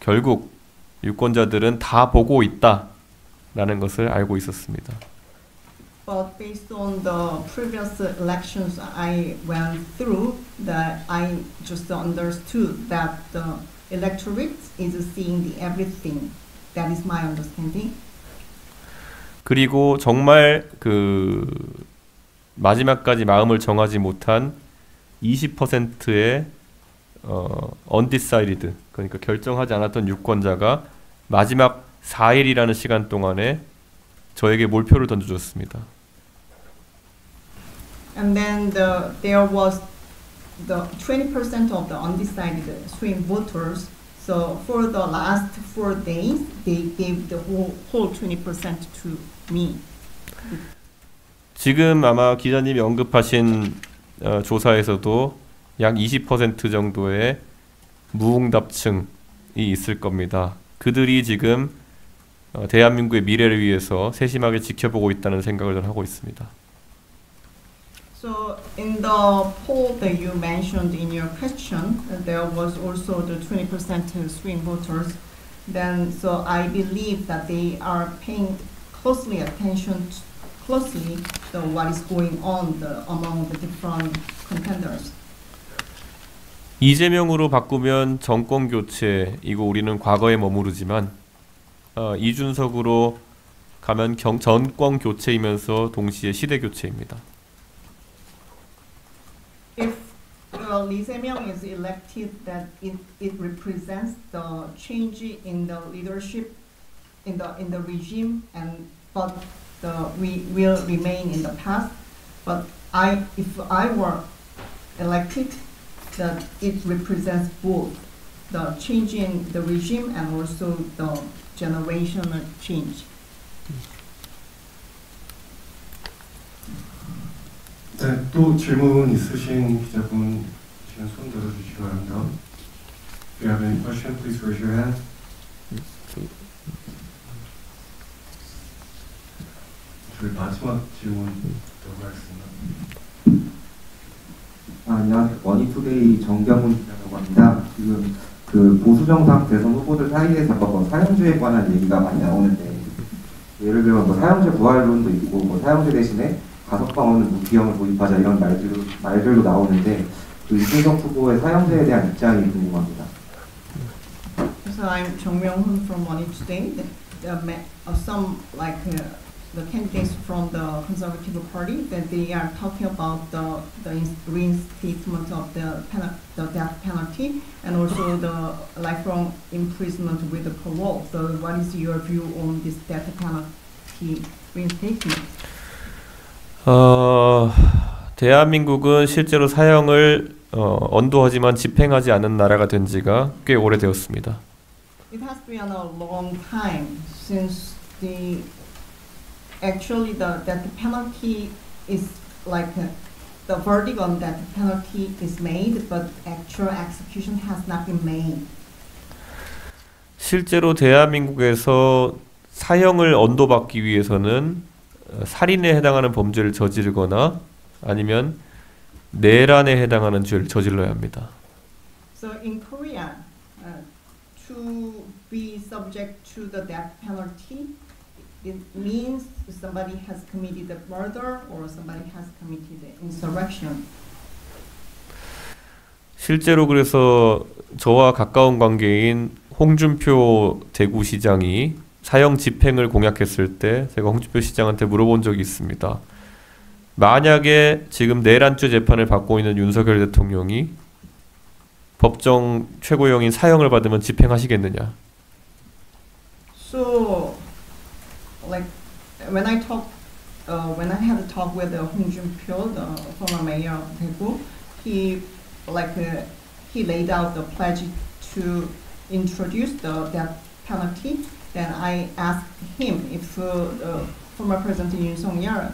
결국 유권자들은 다 보고 있다라는 것을 알고 있었습니다. But based on the previous elections I went through, that I just understood that the electorate is seeing the everything. That is my understanding. 그리고 정말 그 마지막까지 마음을 정하지 못한 20%의 undecided, 그러니까 결정하지 않았던 유권자가 마지막 4일이라는 시간 동안에 저에게 몰표를 던져줬습니다. And then there was the 20% of the undecided swing voters. So for the last 4 days, they gave the whole 20% to me. 지금 아마 기자님이 언급하신 조사에서도 약 20% 정도의 무응답층이 있을 겁니다. 그들이 지금 대한민국의 미래를 위해서 세심하게 지켜보고 있다는 생각을 하고 있습니다. So in the poll that you mentioned in your question, there was also the 20% swing voters. Then, so I believe that they are paying closely attention to what is going on among the different contenders. 이재명으로 바꾸면 정권 교체이고 우리는 과거에 머무르지만 이준석으로 가면 정권 교체이면서 동시에 시대 교체입니다. If Lee Jae-myung is elected, that it represents the change in the leadership in the regime, but we will remain in the past. But if I were elected, that it represents both the change in the regime and also the generational change. 네, 또 질문 있으신 기자분 지금 손 들어주시기 바랍니다. If you have any question, please raise your hand. 저희 마지막 질문 들어가겠습니다. 안녕하세요. 머니투데이 정경훈 기자라고 합니다. 지금 그 보수정당 대선 후보들 사이에서 사형제에 관한 얘기가 많이 나오는데, 예를 들어 뭐 사형제 부활론도 있고 뭐 사형제 대신에 가석방어는 무기형을 도입하자 이런 말들도 나오는데, 그 이준석 후보의 사형제에 대한 입장이 궁금합니다. So I'm Jung Myung-hoon from Money Today. Some the candidates from the Conservative Party that they are talking about the reinstatement of the death penalty and also the lifelong imprisonment with the parole. So what is your view on this death penalty reinstatement? 대한민국은 실제로 사형을 언도하지만 집행하지 않는 나라가 된 지가 꽤 오래되었습니다. It has been a long time since actually the death penalty is like the verdict on death penalty is made, but actual execution has not been made. 실제로 대한민국에서 사형을 언도받기 위해서는 살인에 해당하는 범죄를 저지르거나 아니면 내란에 해당하는 죄를 저질러야 합니다. So in Korea, to be subject to the death penalty, it means somebody has committed a murder or somebody has committed insurrection. 실제로 그래서 저와 가까운 관계인 홍준표 대구시장이 사형 집행을 공약했을 때 제가 홍준표 시장한테 물어본 적이 있습니다. 만약에 지금 내란죄 재판을 받고 있는 윤석열 대통령이 법정 최고형인 사형을 받으면 집행하시겠느냐? So, like when I had a talk with Hong Jun-pyo, the former mayor of Daegu, he laid out the pledge to introduce the death penalty. Then I asked him if former President Yoon Suk-yeol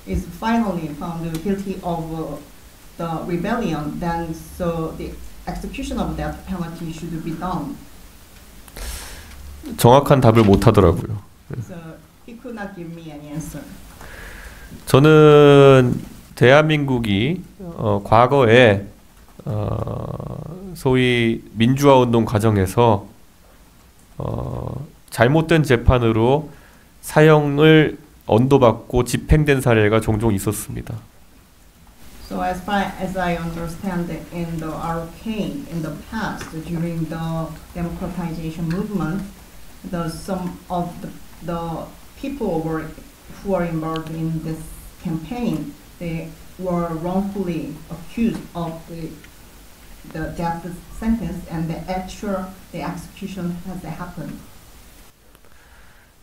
is finally found guilty of the rebellion, then so the execution of death penalty should be done. 정확한 답을 못 하더라고요. So he could not give me an answer. 저는 대한민국이 과거에 소위 민주화 운동 과정에서 잘못된 재판으로 사형을 언도받고 집행된 사례가 종종 있었습니다. So as far as I understand, in the ROK in the past, during the democratization movement, some of the people who were involved in this campaign, they were wrongfully accused of the death sentence, and the execution has happened.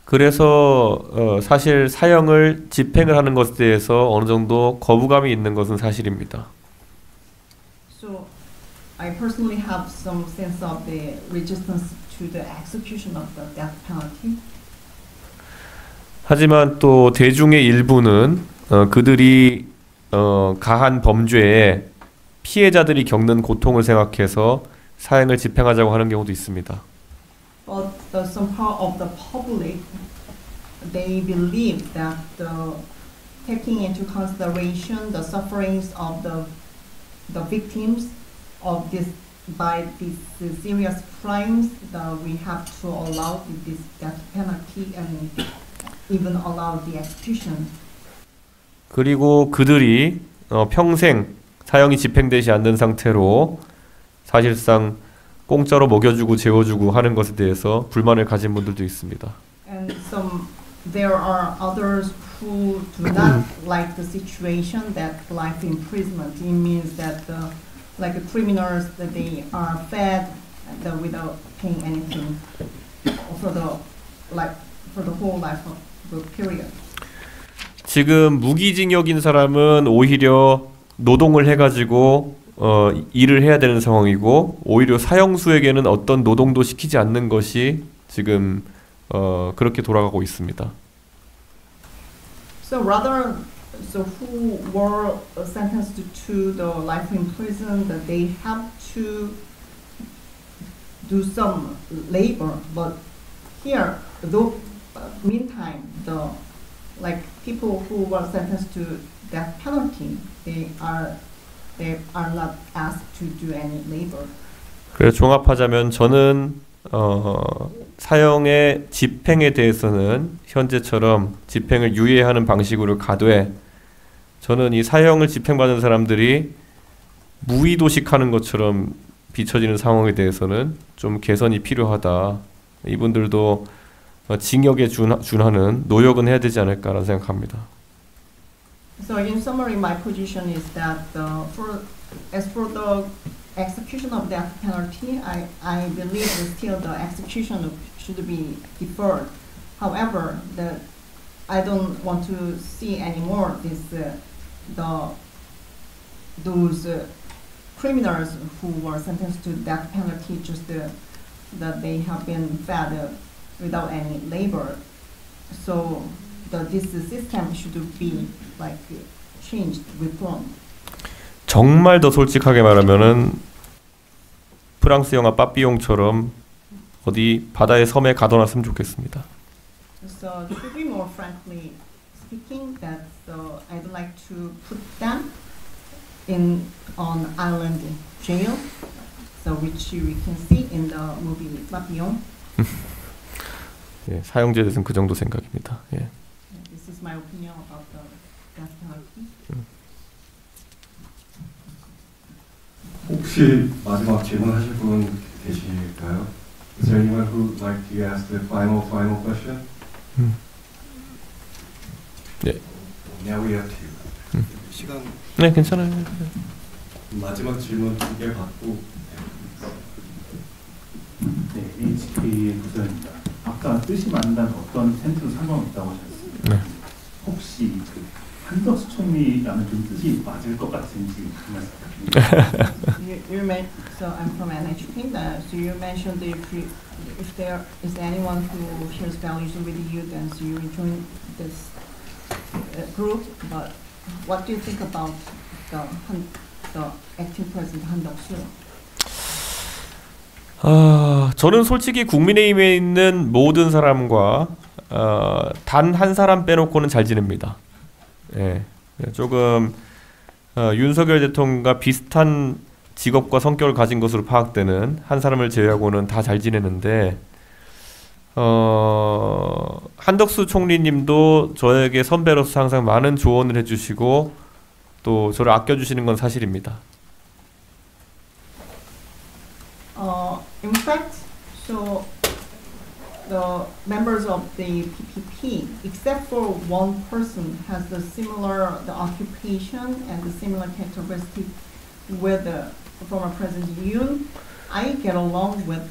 그래서 사실 사형을 집행을 하는 것에 대해서 어느 정도 거부감이 있는 것은 사실입니다. So I personally have some sense of the resistance to the execution of the death penalty. 하지만 또 대중의 일부는 그들이 가한 범죄에 피해자들이 겪는 고통을 생각해서 사형을 집행하자고 하는 경우도 있습니다. But some part of the public, they believe that taking into consideration the sufferings of the victims of by these serious crimes, we have to allow this death penalty and even allow the execution. 그리고 그들이 평생 사형이 집행되지 않는 상태로 사실상 공짜로 먹여주고 재워주고 하는 것에 대해서 불만을 가진 분들도 있습니다. And there are others who do not like the situation that life imprisonment. It means that like criminals that they are fed without paying anything for the whole life of the period. 지금 무기징역인 사람은 오히려 노동을 해가지고 일을 해야 되는 상황이고 오히려 사형수에게는 어떤 노동도 시키지 않는 것이 지금 그렇게 돌아가고 있습니다. So who were sentenced to the life in prison, that they have to do some labor, but here, though, meantime, people who were sentenced to death penalty, they are not asked to do any labor. 그래서 종합하자면 저는 사형의 집행에 대해서는 현재처럼 집행을 유예하는 방식으로 가되 저는 이 사형을 집행받은 사람들이 무의도식하는 것처럼 비춰지는 상황에 대해서는 좀 개선이 필요하다. 이분들도 징역에 준하는 노역은 해야 되지 않을까라는 생각합니다. So in summary, my position is that as for the execution of death penalty, I believe that still the execution should be deferred. However, I don't want to see anymore those criminals who were sentenced to death penalty just that they have been fed without any labor. So this system should be like changed, reformed. 정말 더 솔직하게 말하면은 프랑스 영화 빠삐용처럼 어디 바다의 섬에 가둬놨으면 좋겠습니다. So to be more frankly speaking, that I'd like to put them in on island jail, so which we can see in the movie Papillon. 예, 사형제에 대해서는 그 정도 생각입니다. 예. This is my opinion about the death penalty. 혹시 마지막 질문하실 분 계실까요? Is there anyone who would like to ask the final question? 네. Now we have to. 시간. 네, 괜찮아요. 마지막 질문 2개 받고. 네, HK 부서입니다. 아까 뜻이 맞는다는 어떤 텐트도 상관없다고 하셨습니다. 네. 혹시 그 한덕수 총리라는 좀 뜻이 맞을 것 같은지 그 말씀 부탁드립니다. So I'm from NHK. So you mentioned if there is anyone who shares values with you, then so you join this group. But what do you think about the acting president Han Duck-soo? 저는 솔직히 국민의힘에 있는 모든 사람과 단 한 사람 빼놓고는 잘 지냅니다. 예, 조금 윤석열 대통령과 비슷한 직업과 성격을 가진 것으로 파악되는 한 사람을 제외하고는 다 잘 지내는데 한덕수 총리님도 저에게 선배로서 항상 많은 조언을 해주시고 또 저를 아껴주시는 건 사실입니다. In fact, so the members of the PPP, except for one person, has the occupation and the similar characteristic with the former President Yoon. I get along with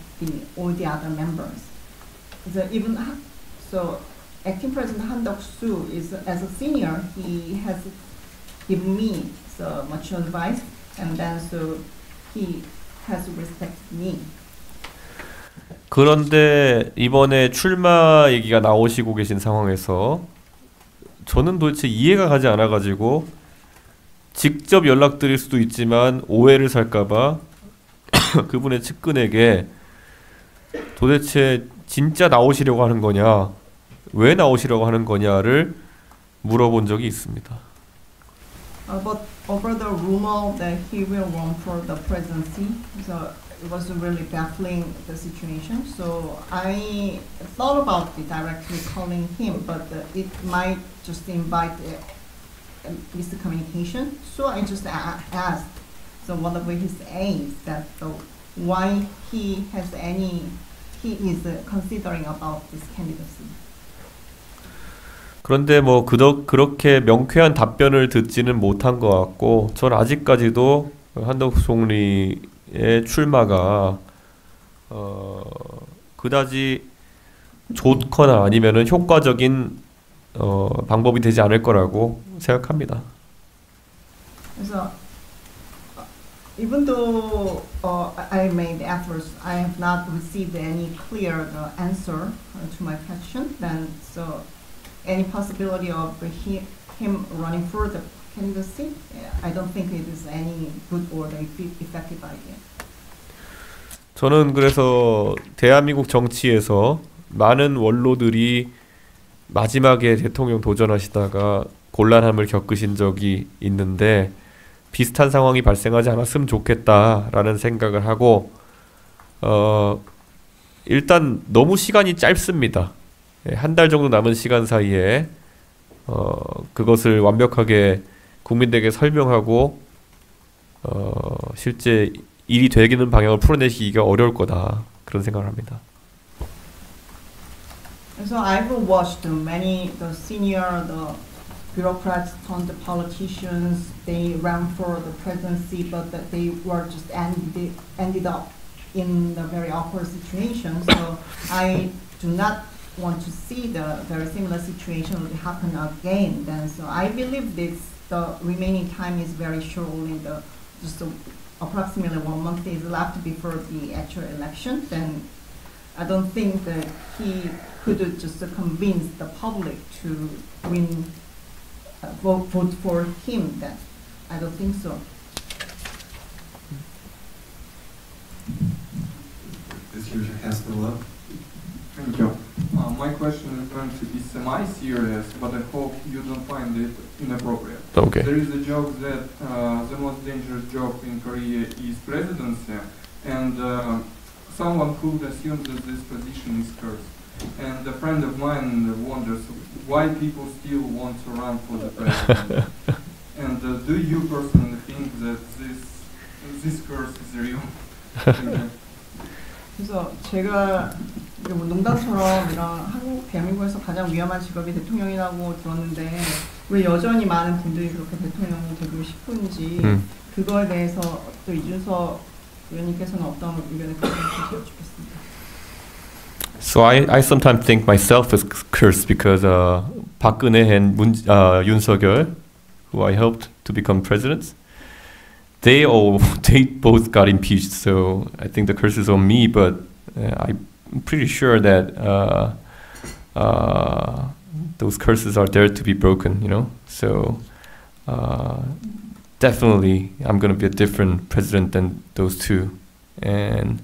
all the other members. So acting President Han Duck-soo is, as a senior, he has given me so much advice, and then so he has respected me. 그런데 이번에 출마 얘기가 나오시고 계신 상황에서 저는 도대체 이해가 가지 않아가지고 직접 연락드릴 수도 있지만 오해를 살까봐 그분의 측근에게 도대체 진짜 나오시려고 하는 거냐, 왜 나오시려고 하는 거냐를 물어본 적이 있습니다. But over the rumor that he will run for the presidency, so it was really baffling the situation. So I thought about directly calling him, but it might just invite miscommunication. So I just asked. So one of his aides that why he is considering about this candidacy. 그런데 뭐 그렇게 명쾌한 답변을 듣지는 못한 것 같고, 전 아직까지도 한덕수 총리의 출마가 그다지 좋거나 아니면은 효과적인 방법이 되지 않을 거라고 생각합니다. 그래서 even though I made efforts, I have not received any clear answer to my question. Then so any possibility of him running for the candidacy, I don't think it is any good or effective idea. 저는 그래서 대한민국 정치에서 많은 원로들이 마지막에 대통령 도전하시다가 곤란함을 겪으신 적이 있는데 비슷한 상황이 발생하지 않았으면 좋겠다라는 생각을 하고 일단 너무 시간이 짧습니다. 한 달 정도 남은 시간 사이에 그것을 완벽하게 국민들에게 설명하고 실제 일이 되기는 방향을 풀어내기가 어려울 거다, 그런 생각을 합니다. And so I've watched many the senior bureaucrats turned politicians. They ran for the presidency, but that they were just ended up in a very awkward situation. So I do not want to see the very similar situation will happen again. Then, so I believe the remaining time is very short. Only approximately 1 month is left before the actual election. Then I don't think that he could just convince the public to win, vote for him. Then I don't think so. Is your hand still up? Thank you. My question is going to be semi-serious, but I hope you don't find it inappropriate. Okay. There is a joke that the most dangerous job in Korea is presidency, and someone could assume that this position is cursed. And a friend of mine wonders why people still want to run for the president. And do you personally think that this curse is real? 그래서 제가 뭐 농담처럼 이런 대한민국에서 가장 위험한 직업이 대통령이라고 들었는데 왜 여전히 많은 분들이 그렇게 대통령이 되고 싶은지 그거에 대해서 또 이준석 의원님께서는 어떤 의견을 가지고 계신지 여쭙겠습니다. So I sometimes think myself is cursed because 박근혜 and 윤석열, who I helped to become presidents, they both got impeached. So I think the curse is on me, but I'm pretty sure that those curses are there to be broken, you know. So definitely I'm going to be a different president than those two. And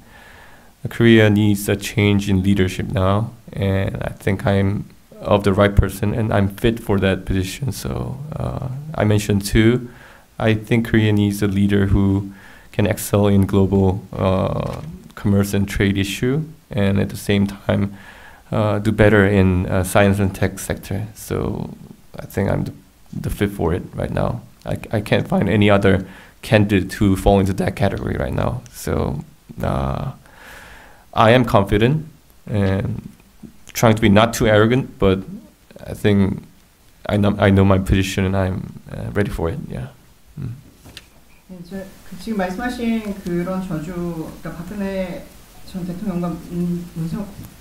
Korea needs a change in leadership now, and I think I'm of the right person and I'm fit for that position. So I mentioned too, I think Korea needs a leader who can excel in global commerce and trade issue, and at the same time do better in science and tech sector. So I think I'm the fit for it right now. I can't find any other candidate who fall into that category right now. So I am confident and trying to be not too arrogant, but I think I know my position and I'm ready for it. Yeah. 지금 말씀하신 그런 저주, 그러니까 박근혜 전 대통령과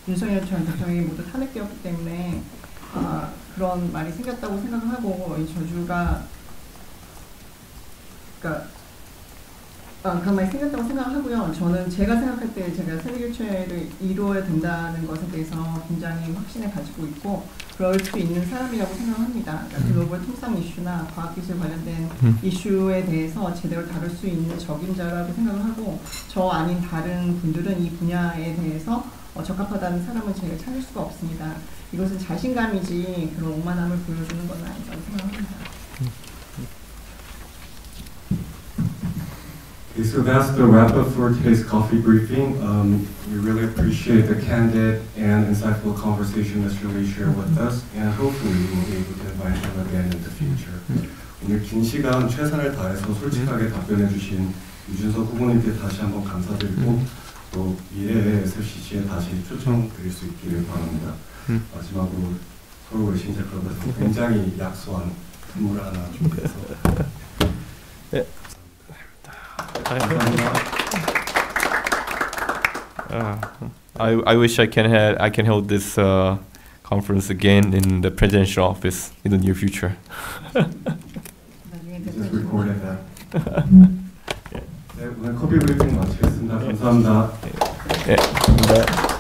윤석열 전 대통령이 모두 탄핵되었기 때문에 그런 말이 생겼다고 생각을 하고 이 저주가 그런 말이 생겼다고 생각을 하고요. 저는 제가 생각할 때 제가 세대교체를 이루어야 된다는 것에 대해서 굉장히 확신을 가지고 있고 그럴 수 있는 사람이라고 생각합니다. 그러니까 글로벌 통상 이슈나 과학기술 관련된 이슈에 대해서 제대로 다룰 수 있는 적임자라고 생각을 하고 저 아닌 다른 분들은 이 분야에 대해서 적합하다는 사람을 제가 찾을 수가 없습니다. 이것은 자신감이지 그런 오만함을 보여주는 건 아니라고 생각합니다. Okay, so that's the wrap-up for today's coffee briefing. We really appreciate the candid and insightful conversation Mr. Lee shared with us, and hopefully we'll be able to invite him again in the future. 오늘 긴 시간 최선을 다해서 솔직하게 답변해 주신 유준석 후보님께 다시 한번 감사드리고 또 미래의 SFCC에 다시 초청드릴 수 있기를 바랍니다. 마지막으로 서울 외신 작가로서 굉장히 약소한 선물 하나 준비해서 네. I wish I can hold this conference again in the presidential office in the near future. Just recorded that. 네, 오늘 커피 브리핑 마치겠습니다. 감사합니다. 네, 감사합니다.